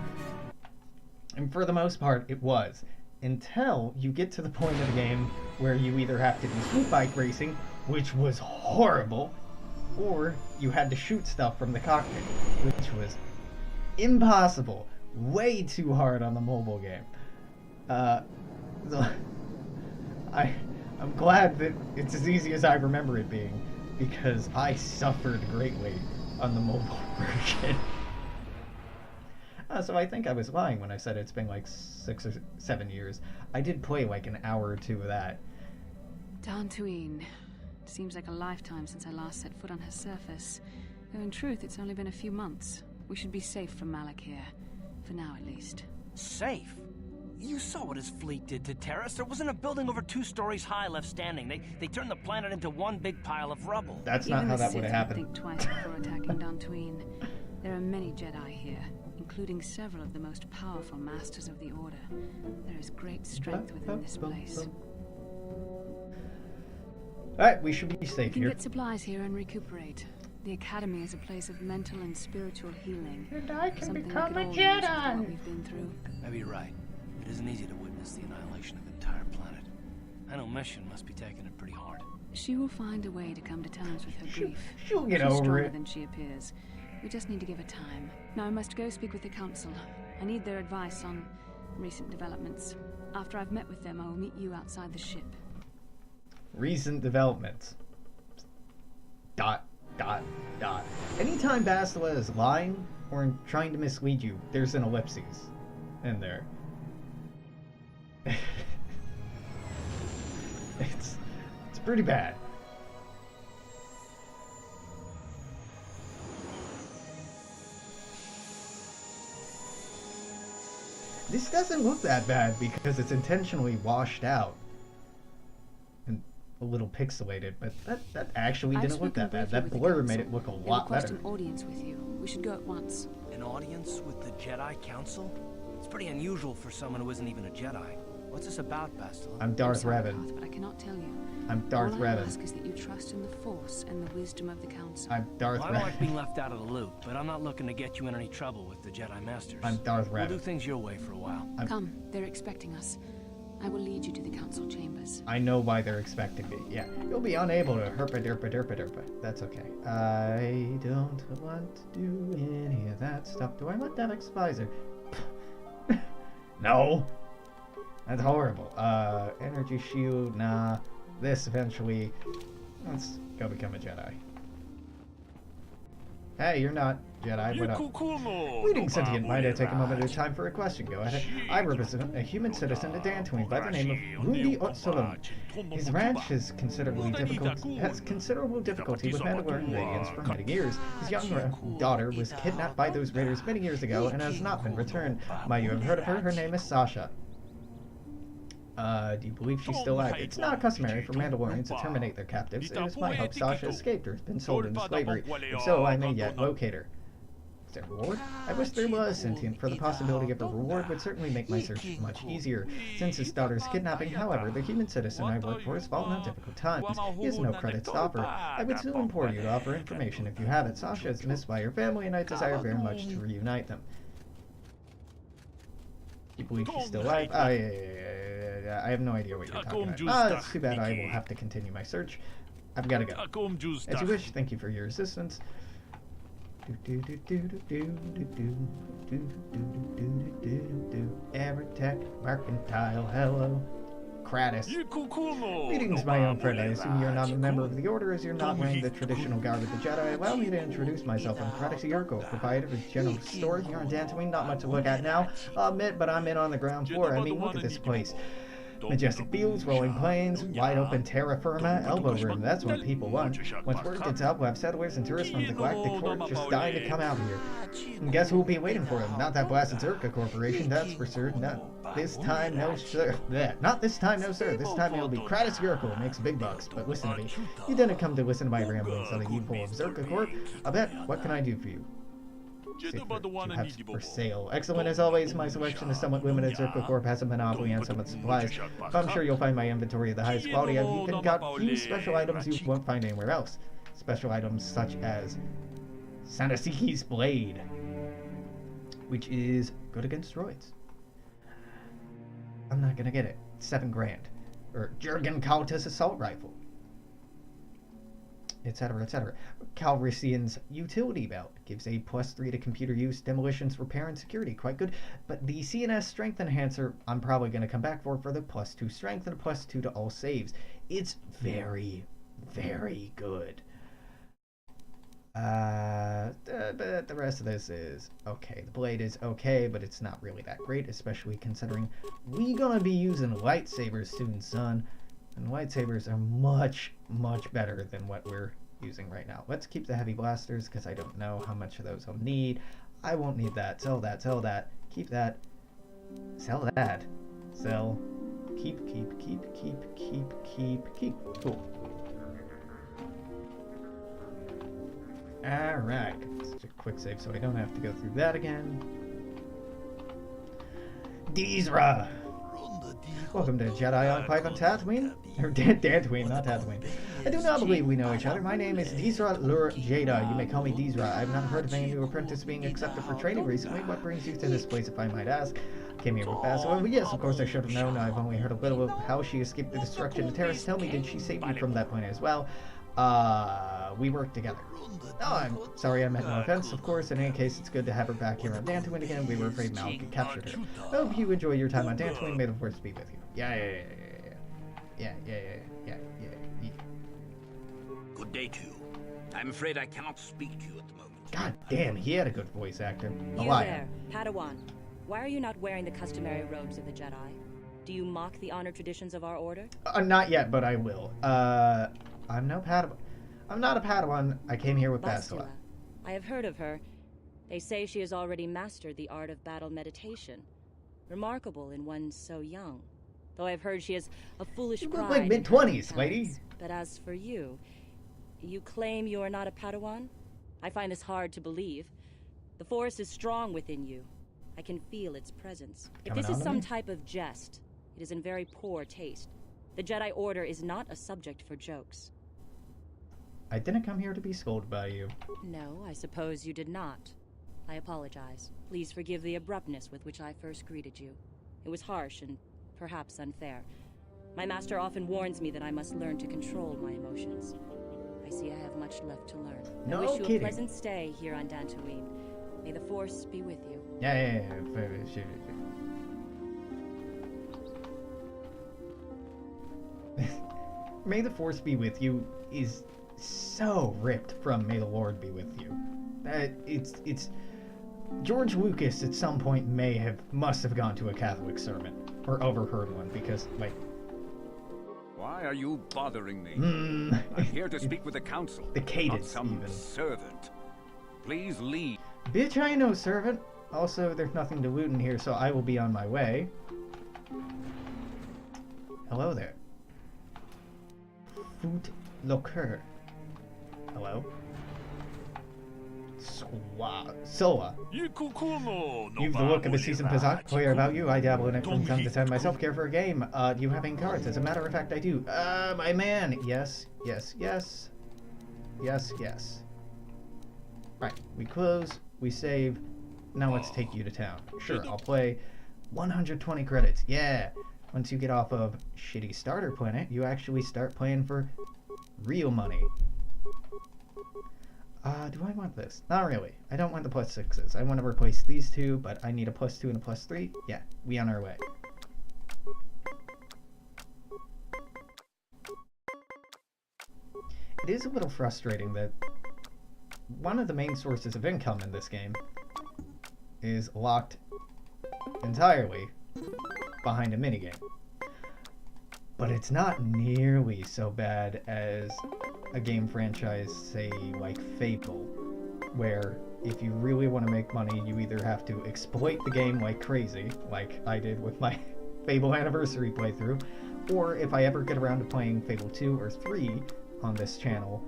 And for the most part, it was. Until you get to the point of the game where you either have to do swoop bike racing, which was horrible, or you had to shoot stuff from the cockpit, which was impossible. Way too hard on the mobile game. So I'm glad that it's as easy as I remember it being, because I suffered greatly on the mobile version. So I think I was lying when I said it's been like 6 or 7 years. I did play like an hour or two of that. Dantooine. Seems like a lifetime since I last set foot on her surface. Though in truth, it's only been a few months. We should be safe from Malak here. For now, at least. Safe? You saw what his fleet did to Terrace. There wasn't a building over 2 stories high left standing. They turned the planet into one big pile of rubble. That's not how that would have happened. Think twice before attacking Dantooine. There are many Jedi here, including several of the most powerful masters of the Order. There is great strength within this place. Alright, we should be safe We can here. get supplies here and recuperate. The Academy is a place of mental and spiritual healing. And I can Something become we a could all use after Jedi. what we've been through. Maybe you're right. It isn't easy to witness the annihilation of an entire planet. I know Mission must be taking it pretty hard. She will find a way to come to terms with her grief. She'll get She's over stronger it. than she appears. We just need to give her time. Now I must go speak with the council. I need their advice on recent developments. After I've met with them, I will meet you outside the ship. Recent developments. ... Anytime Bastila is lying or trying to mislead you, there's an ellipses in there. It's pretty bad. This doesn't look that bad because it's intentionally washed out and a little pixelated, but that actually didn't look that bad. That blur made it look a lot better. An audience with you. We should go at once. An audience with the Jedi Council? It's pretty unusual for someone who isn't even a Jedi. What's this about, Bastila? I'm Darth sorry, Revan. Darth, but I cannot tell you. I'm Darth All I Revan. ask is that you trust in the Force and the wisdom of the Council. I'm Darth Well, I don't like Revan. being left out of the loop, but I'm not looking to get you in any trouble with the Jedi Masters. I'm Darth We'll Revan. do things your way for a while. Come, they're expecting us. I will lead you to the council chambers. I know why they're expecting me. Yeah, you'll be unable to herpa-derpa-derpa-derpa. That's okay. I don't want to do any of that stuff. Do I want Davix Visor? No! That's horrible. Energy shield, nah. This eventually. Let's go become a Jedi. Hey, you're not Jedi. What up? Greetings, sentient mind. I take a moment at a time for a question. Go ahead. I represent a human citizen of Dantooine by the name of Rudy Otsolum. His ranch has considerable difficulty with Mandalorian radiance for many years. His young daughter was kidnapped by those raiders many years ago and has not been returned. Might you have heard of her? Her name is Sasha. Do you believe she's still alive? It's not customary for Mandalorians to terminate their captives. It is my hope Sasha escaped or has been sold into slavery. If so, I may yet locate her. Is there a reward? I wish there was, sentient, for the possibility of a reward would certainly make my search much easier. Since his daughter's kidnapping, however, the human citizen I work for has fallen on difficult times. He has no credits to offer. I would still implore you to offer information if you have it. Sasha is missed by her family, and I desire very much to reunite them. You believe she's still alive? I have no idea what you're talking about. It's too bad. I will have to continue my search. I've got to go. As you wish. Thank you for your assistance. Aerotech, Mercantile, hello. Kratos. Greetings, my own friend. I assume you're not a member of the Order as you're not wearing the traditional garb of the Jedi. Allow me to introduce myself. I'm Kratos Yurko, proprietor of a general store here in Dantooine. Not much to look at now, I'll admit, but I'm in on the ground floor. I mean, look at this place. Majestic fields, rolling plains, wide open terra firma, elbow room. That's what people want. Once word gets out, we'll have settlers and tourists from the Galactic Court just dying to come out here. And guess who'll be waiting for them? Not that blasted Zerka Corporation, that's for sure. Not this time, no sir. Not this time, no sir. This time it'll be Kratos Yurko, makes big bucks. But listen to me. You didn't come to listen to my ramblings on the evil of Zerka Corp. I'll bet. What can I do for you? For sale. Excellent as always, my selection is somewhat limited. Zerka Corp has a monopoly on some of the supplies, but I'm sure you'll find my inventory of the highest quality. I've even got few special items you won't find anywhere else. Special items such as Sanasiki's Blade, which is good against droids. I'm not gonna get it. 7 grand. Or Jurgen Kautas Assault Rifle, etc., etc. Calrissian's Utility Belt gives a +3 to computer use, demolitions, repair, and security. Quite good. But the CNS Strength Enhancer, I'm probably going to come back for the +2 strength and a +2 to all saves. It's very, very good. But the rest of this is okay. The blade is okay, but it's not really that great, especially considering we're going to be using lightsabers soon, son. And lightsabers are much, much better than what we're using right now. Let's keep the heavy blasters, because I don't know how much of those I'll need. I won't need that. Sell that, sell that. Keep that. Sell that. Sell. Keep. Cool. Alright. Just a quick save so I don't have to go through that again. Dizra! Welcome to Jedi Enclave on Tatooine. Or Dantooine, not Tatooine. I do not believe we know each other. My name is Dizra Lur Jada. You may call me Dizra. I have not heard of any new apprentice being accepted for training recently. What brings you to this place, if I might ask? Came here with Basil. Well, yes, of course I should have known. I've only heard a little of how she escaped the destruction of Terrace. Tell me, did she save you from that planet as well? We worked together. Oh, I'm sorry I meant no offense, of course. In any case, it's good to have her back here on Dantooine again. We were afraid Malik captured her. I hope you enjoy your time on Dantooine. May the force be with you. Yeah. Good day to you. I'm afraid I cannot speak to you at the moment. God damn, he had a good voice actor. You there, Padawan. Why are you not wearing the customary robes of the Jedi? Do you mock the honor traditions of our order? Not yet, but I will. I'm no Padawan. I'm not a Padawan. I came here with Bastila. I have heard of her. They say she has already mastered the art of battle meditation. Remarkable in one so young. Though I've heard she has a foolish pride. You look like mid-20s, lady. But as for you, you claim you are not a Padawan? I find this hard to believe. The Force is strong within you. I can feel its presence. If this is some type of jest, it is in very poor taste. The Jedi Order is not a subject for jokes. I didn't come here to be scolded by you. No, I suppose you did not. I apologize. Please forgive the abruptness with which I first greeted you. It was harsh and perhaps unfair. My master often warns me that I must learn to control my emotions. I see I have much left to learn. No I wish you kidding. a pleasant stay here on Dantooine. May the Force be with you. Yeah. May the Force be with you is so ripped from May the Lord be with you. It's George Lucas at some point must have gone to a Catholic sermon or overheard one because like. Why are you bothering me? I'm here to speak with the council. The cadence, not some even. servant. Please leave. Bitch, I ain't no servant. Also, there's nothing to loot in here, so I will be on my way. Hello there. Food Locker. Hello? Soa. You've the look of a seasoned Pizak. Clear about you. I dabble in it from time to time myself. Care for a game. Do you have any cards? As a matter of fact, I do. My man. Yes. Right. We close. We save. Now let's take you to town. Sure, I'll play. 120 credits. Yeah. Once you get off of shitty starter planet, you actually start playing for real money. Do I want this? Not really. I don't want the +6s. I want to replace these two, but I need a +2 and a +3. Yeah, we on our way. It is a little frustrating that one of the main sources of income in this game is locked entirely behind a minigame. But it's not nearly so bad as a game franchise, say, like Fable, where if you really want to make money, you either have to exploit the game like crazy, like I did with my Fable Anniversary playthrough, or if I ever get around to playing Fable 2 or 3 on this channel,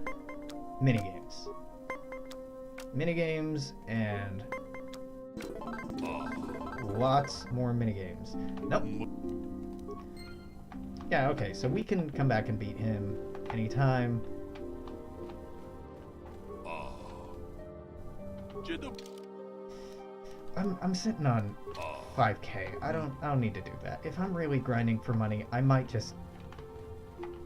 minigames. Minigames and lots more minigames. Nope. Yeah, okay, so we can come back and beat him anytime. I'm sitting on 5K. I don't need to do that. If I'm really grinding for money, I might just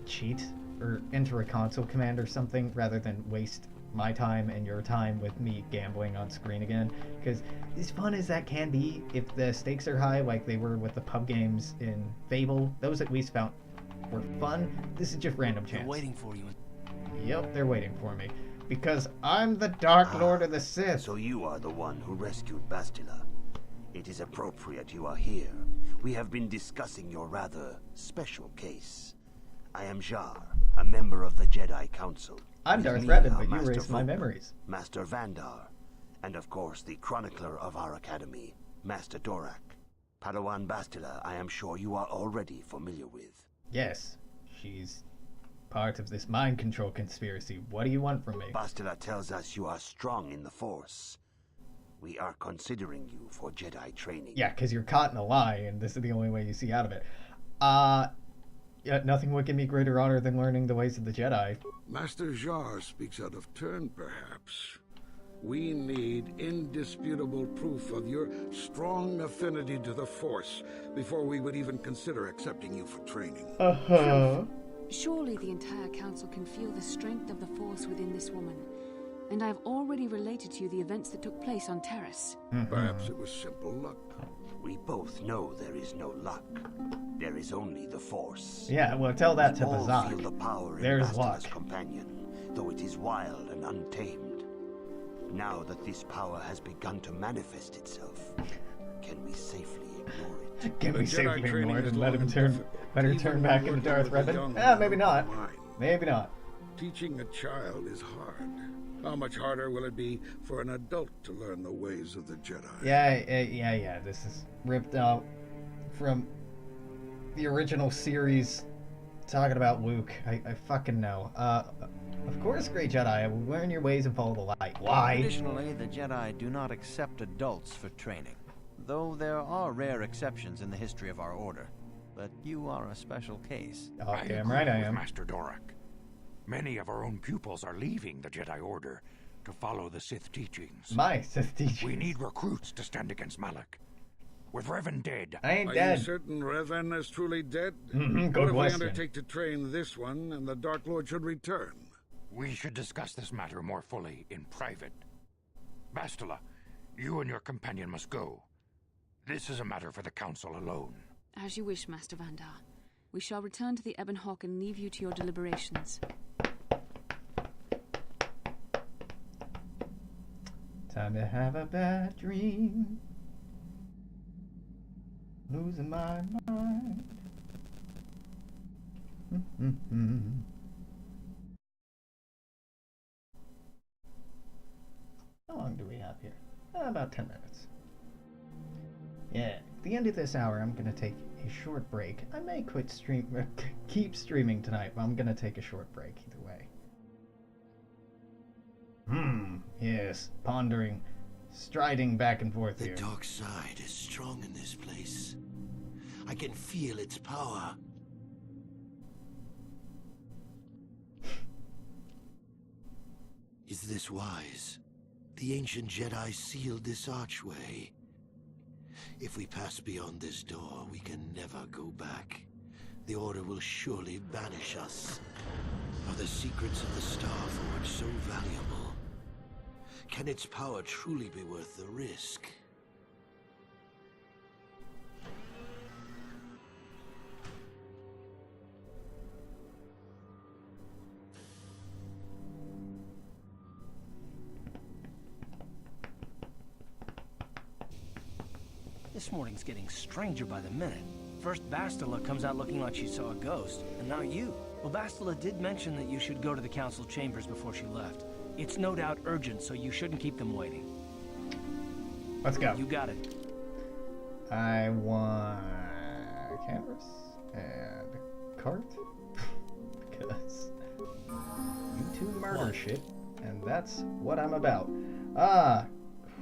cheat or enter a console command or something rather than waste my time and your time with me gambling on screen again. Because as fun as that can be, if the stakes are high like they were with the pub games in Fable, those at least were fun. This is just random chance. They're waiting for you. Yep, they're waiting for me. Because I'm the Dark Lord of the Sith. So you are the one who rescued Bastila. It is appropriate you are here. We have been discussing your rather special case. I am Jar, a member of the Jedi Council. I'm Darth Revan, but you erased my memories. Master Vandar, and of course the chronicler of our academy, Master Dorak. Padawan Bastila, I am sure you are already familiar with. Yes, she's part of this mind control conspiracy. What do you want from me? Bastila tells us you are strong in the Force. We are considering you for Jedi training. Yeah, because you're caught in a lie, and this is the only way you see out of it. Yet nothing would give me greater honor than learning the ways of the Jedi. Master Jar speaks out of turn, perhaps. We need indisputable proof of your strong affinity to the Force before we would even consider accepting you for training. Uh-huh. Surely the entire council can feel the strength of the Force within this woman. And I've already related to you the events that took place on Terrace. Perhaps it was simple luck. We both know there is no luck. There is only the Force. Yeah, well, tell that to We all Bazak. feel the power in There's Bastila's luck. companion, though it is wild and untamed. Now that this power has begun to manifest itself, can we safely ignore it? Can we The Jedi safely ignore training it is and let long him and turn, difficult, let her even turn when back working into Darth with the Revan? young Maybe and not. mind. Maybe not. Teaching a child is hard. How much harder will it be for an adult to learn the ways of the Jedi? Yeah. This is ripped out from the original series talking about Luke. I fucking know. Of course, Great Jedi, I will learn your ways and follow the light. Why? Traditionally, the Jedi do not accept adults for training, though there are rare exceptions in the history of our order. But you are a special case. Oh, damn right I am. Master Dorak. Many of our own pupils are leaving the Jedi Order to follow the Sith teachings. My Sith teachings. We need recruits to stand against Malak. With Revan dead, I ain't Are dead. you certain Revan is truly dead? Good What if we question. undertake to train this one and the Dark Lord should return? we should discuss this matter more fully in private. Bastila, you and your companion must go. This is a matter for the Council alone. As you wish, Master Vandar. We shall return to the Ebon Hawk and leave you to your deliberations. Time to have a bad dream. Losing my mind. How long do we have here? About 10 minutes. Yeah, at the end of this hour, I'm gonna take a short break. I may keep streaming tonight, but I'm gonna take a short break either way. Yes, pondering, striding back and forth here. The dark side is strong in this place. I can feel its power. Is this wise? The ancient Jedi sealed this archway. If we pass beyond this door, we can never go back. The Order will surely banish us. Are the secrets of the Star Forge so valuable? Can its power truly be worth the risk? This morning's getting stranger by the minute. First Bastila comes out looking like she saw a ghost, and now you. Well, Bastila did mention that you should go to the council chambers before she left. It's no doubt urgent, so you shouldn't keep them waiting. Let's go. You got it. I want canvas and cart because you two murder shit, and that's what I'm about.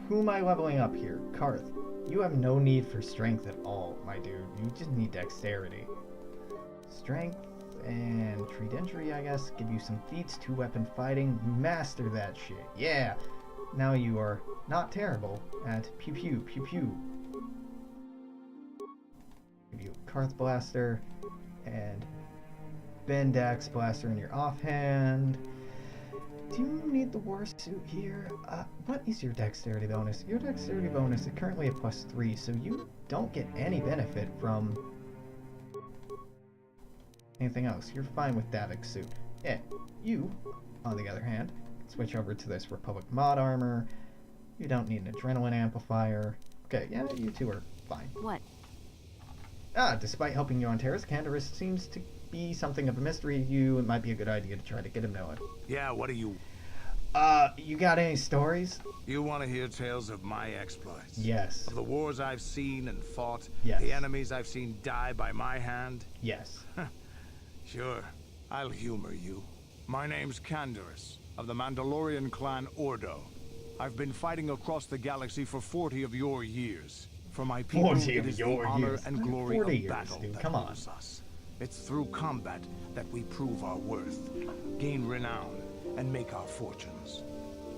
Who am I leveling up here? Karth. You have no need for strength at all, my dude. You just need dexterity. Strength and treat entry, I guess, give you some feats, 2-weapon fighting. Master that shit. Yeah. Now you are not terrible at pew pew pew pew. Give you a Karth blaster and Bendax blaster in your offhand. Do you need the war suit here? What is your dexterity bonus? Your dexterity bonus is currently a +3, so you don't get any benefit from anything else. You're fine with Davik's suit. Yeah, you, on the other hand, switch over to this Republic mod armor. You don't need an adrenaline amplifier. Okay, yeah, you two are fine. What? Despite helping you on Terrace, Canderous seems to be something of a mystery to you. It might be a good idea to try to get him knowing. Yeah, what do you... You got any stories? You want to hear tales of my exploits? Yes. Of the wars I've seen and fought? Yes. The enemies I've seen die by my hand? Yes. Sure. I'll humor you. My name's Canderous, of the Mandalorian clan Ordo. I've been fighting across the galaxy for 40 of your years. For my people, 40 it of is the your honor years. and glory 40 of years, battle dude. that Come on. moves us. It's through combat that we prove our worth, gain renown, and make our fortunes.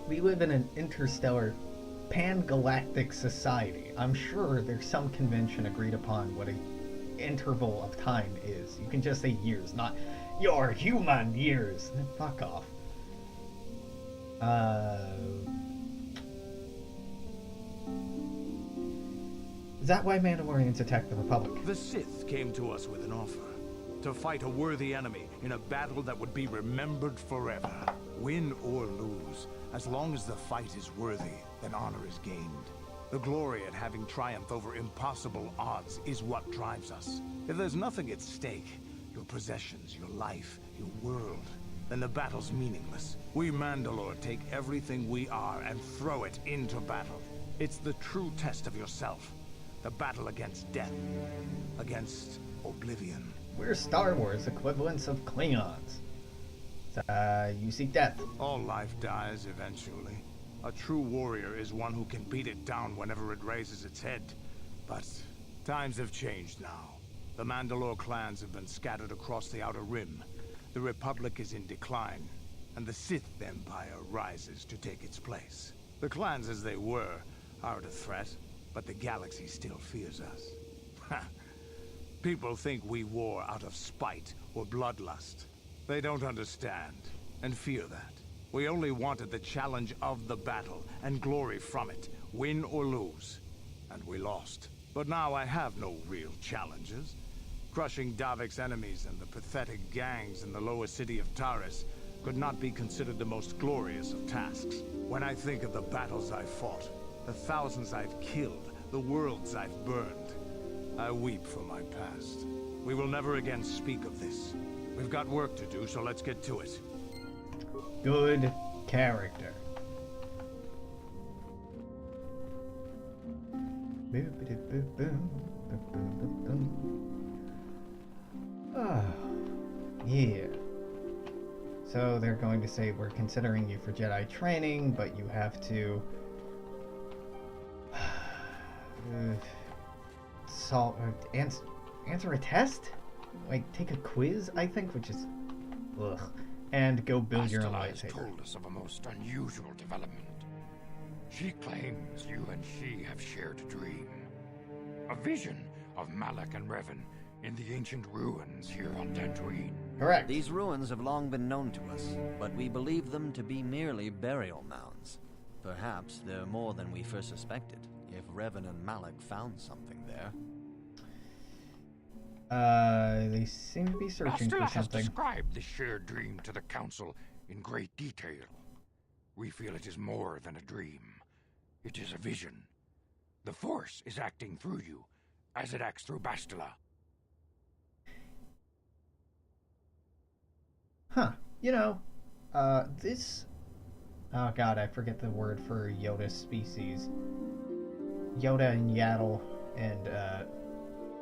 We live in an interstellar, pan-galactic society. I'm sure there's some convention agreed upon what a interval of time is. You can just say years, not your human years. Fuck off. Is that why Mandalorians attacked the Republic? The Sith came to us with an offer. To fight a worthy enemy in a battle that would be remembered forever. Win or lose, as long as the fight is worthy, then honor is gained. The glory at having triumphed over impossible odds is what drives us. If there's nothing at stake, your possessions, your life, your world, then the battle's meaningless. We Mandalore take everything we are and throw it into battle. It's the true test of yourself. The battle against death. Against oblivion. We're Star Wars equivalents of Klingons. You seek death. All life dies eventually. A true warrior is one who can beat it down whenever it raises its head. But times have changed now. The Mandalore clans have been scattered across the Outer Rim. The Republic is in decline, and the Sith Empire rises to take its place. The clans as they were aren't a threat, but the galaxy still fears us. People think we war out of spite or bloodlust. They don't understand, and fear that. We only wanted the challenge of the battle, and glory from it, win or lose. And we lost. But now I have no real challenges. Crushing Davik's enemies and the pathetic gangs in the lower city of Taris could not be considered the most glorious of tasks. When I think of the battles I've fought, the thousands I've killed, the worlds I've burned, I weep for my past. We will never again speak of this. We've got work to do, so let's get to it. Good character. Oh, yeah. So they're going to say, we're considering you for Jedi training, but you have to answer a test? Like, take a quiz, I think, which is... ugh. And go build your own lightsaber. Bastila has told us of a most unusual development. She claims you and she have shared a dream. A vision of Malak and Revan in the ancient ruins here on Dantooine. Correct. These ruins have long been known to us, but we believe them to be merely burial mounds. Perhaps they're more than we first suspected, if Revan and Malak found something there. They seem to be searching Bastila for has something. described the shared dream to the Council in great detail. We feel it is more than a dream. It is a vision. The Force is acting through you, as it acts through Bastila. Huh. You know, this... oh god, I forget the word for Yoda's species. Yoda and Yaddle and,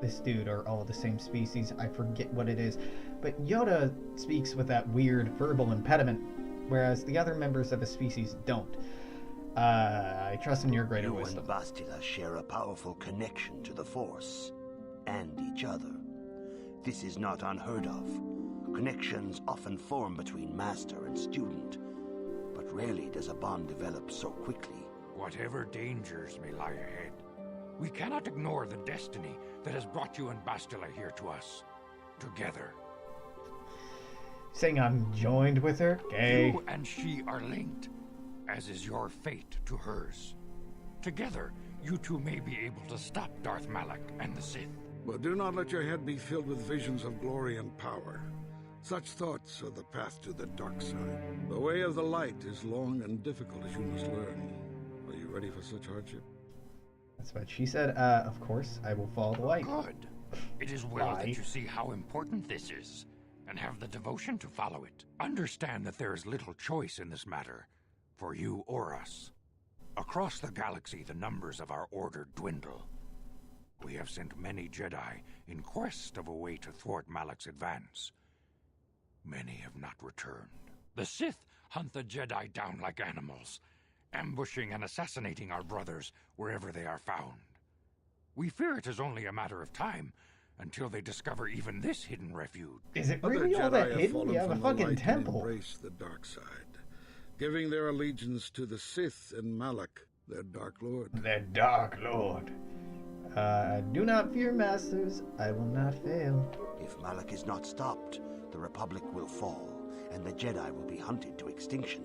this dude are all the same species. I forget what it is. But Yoda speaks with that weird verbal impediment, whereas the other members of the species don't. I trust in your greater wisdom. You and Bastila share a powerful connection to the Force, and each other. This is not unheard of. Connections often form between master and student, but rarely does a bond develop so quickly. Whatever dangers may lie ahead, we cannot ignore the destiny that has brought you and Bastila here to us. Together. Saying I'm joined with her? Gay. You and she are linked, as is your fate to hers. Together, you two may be able to stop Darth Malak and the Sith. But do not let your head be filled with visions of glory and power. Such thoughts are the path to the dark side. The way of the light is long and difficult, as you must learn. Are you ready for such hardship? That's what she said. Of course, I will follow the light. Good. It is well Why? that you see how important this is, and have the devotion to follow it. Understand that there is little choice in this matter, for you or us. Across the galaxy, the numbers of our order dwindle. We have sent many Jedi in quest of a way to thwart Malak's advance. Many have not returned. The Sith hunt the Jedi down like animals, ambushing and assassinating our brothers wherever they are found. We fear it is only a matter of time until they discover even this hidden refuge. Is it Other really all Jedi that have hidden? fallen You have a from the fucking light temple. and embrace the dark side, giving their allegiance to the Sith and Malak, their Dark Lord. The Dark Lord. Do not fear, masters. I will not fail. If Malak is not stopped, the Republic will fall, and the Jedi will be hunted to extinction.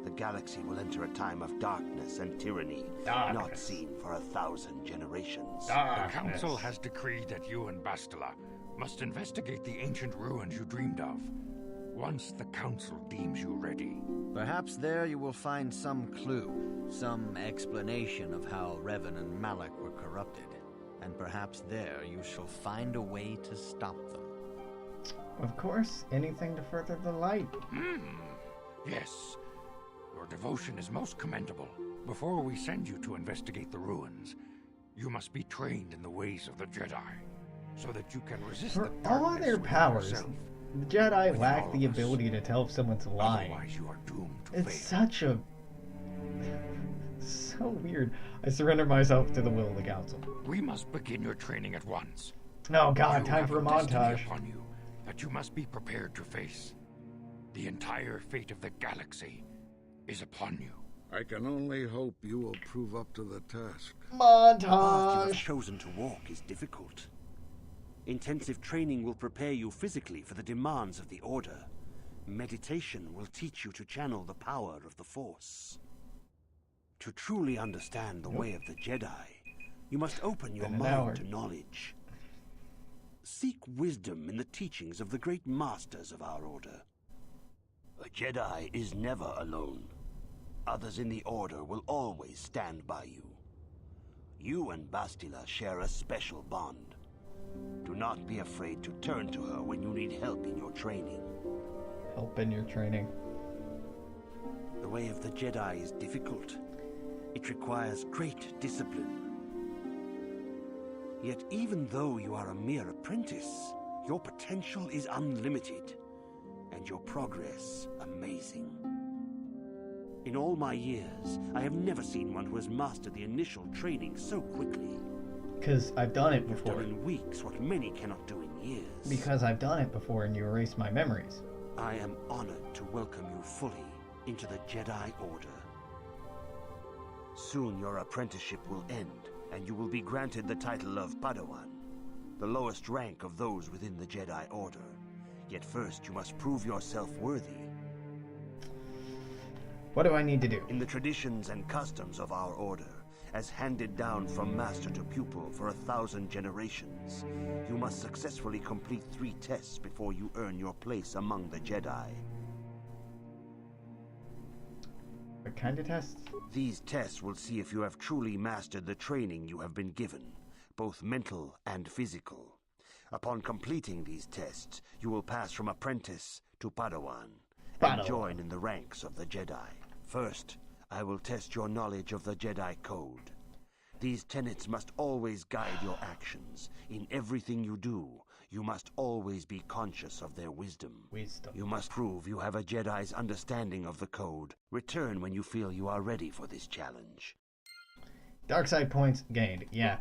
The galaxy will enter a time of darkness and tyranny, not seen for 1,000 generations. The Council has decreed that you and Bastila must investigate the ancient ruins you dreamed of, once the Council deems you ready. Perhaps there you will find some clue, some explanation of how Revan and Malak were corrupted. And perhaps there you shall find a way to stop them. Of course, anything to further the light. Yes. Your devotion is most commendable. Before we send you to investigate the ruins, you must be trained in the ways of the Jedi, so that you can resist For the all darkness their within powers, yourself. the Jedi Within lack all the of us. ability to tell if someone's lying. Otherwise you are doomed to It's fail. such a... so weird. I surrender myself to the will of the Council. We must begin your training at once. Oh god, You time have for a destiny montage. upon you that you must be prepared to face. The entire fate of the galaxy is upon you. I can only hope you will prove up to the task. The path you Montage! have chosen to walk is difficult. Intensive training will prepare you physically for the demands of the Order. Meditation will teach you to channel the power of the Force. To truly understand the way of the Jedi, you must open your Been an hour. mind to knowledge. Seek wisdom in the teachings of the great masters of our Order. A Jedi is never alone. Others in the Order will always stand by you. You and Bastila share a special bond. Do not be afraid to turn to her when you need help in your training. Help in your training. The way of the Jedi is difficult. It requires great discipline. Yet even though you are a mere apprentice, your potential is unlimited, and your progress amazing. In all my years, I have never seen one who has mastered the initial training so quickly. Because I've done it You've before. done in weeks what many cannot do in years. Because I've done it before and you erased my memories. I am honored to welcome you fully into the Jedi Order. Soon your apprenticeship will end, and you will be granted the title of Padawan, the lowest rank of those within the Jedi Order. Yet first you must prove yourself worthy. What do I need to do? In the traditions and customs of our Order, as handed down from master to pupil for 1,000 generations, you must successfully complete 3 tests before you earn your place among the Jedi. What kind of tests? These tests will see if you have truly mastered the training you have been given, both mental and physical. Upon completing these tests, you will pass from apprentice to Padawan, and join in the ranks of the Jedi. First, I will test your knowledge of the Jedi Code. These tenets must always guide your actions. In everything you do, you must always be conscious of their wisdom. You must prove you have a Jedi's understanding of the Code. Return when you feel you are ready for this challenge. Dark side points gained. Yeah.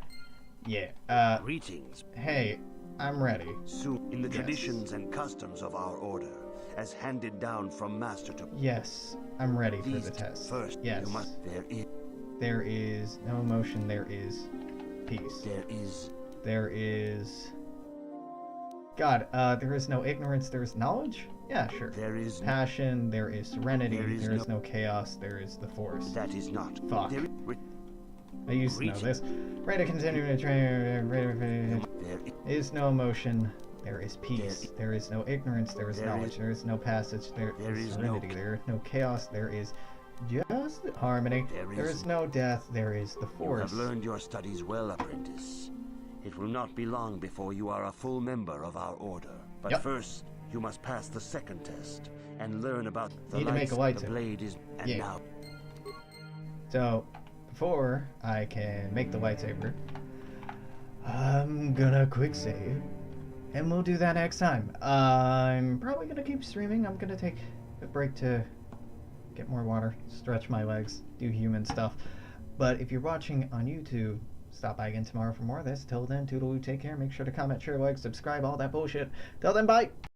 Greetings. Hey, I'm ready. Soon, in the traditions and customs of our Order, as handed down from master to... Yes, I'm ready for the test. First, yes. you must... There is no emotion, there is peace. There is... God, there is no ignorance, there is knowledge? Yeah, sure. There is... passion, there is serenity, there is no chaos, there is the Force. That is not... Fuck. I used to know this. Ready to continue to train... There is no emotion, there is peace. There is no ignorance, there is knowledge. There is no passage, there is serenity. There is no chaos, there is just harmony. There is no death, there is the Force. You have learned your studies well, apprentice. It will not be long before you are a full member of our Order. But first, you must pass the second test and learn about the lights, the blade is... And now... So, before I can make the lightsaber, I'm gonna quick save, and we'll do that next time. I'm probably gonna keep streaming. I'm gonna take a break to get more water, stretch my legs, do human stuff. But if you're watching on YouTube, Stop by again tomorrow for more of this. Till then, toodaloo, take care. Make sure to comment, share, like, subscribe, all that bullshit. Till then, bye!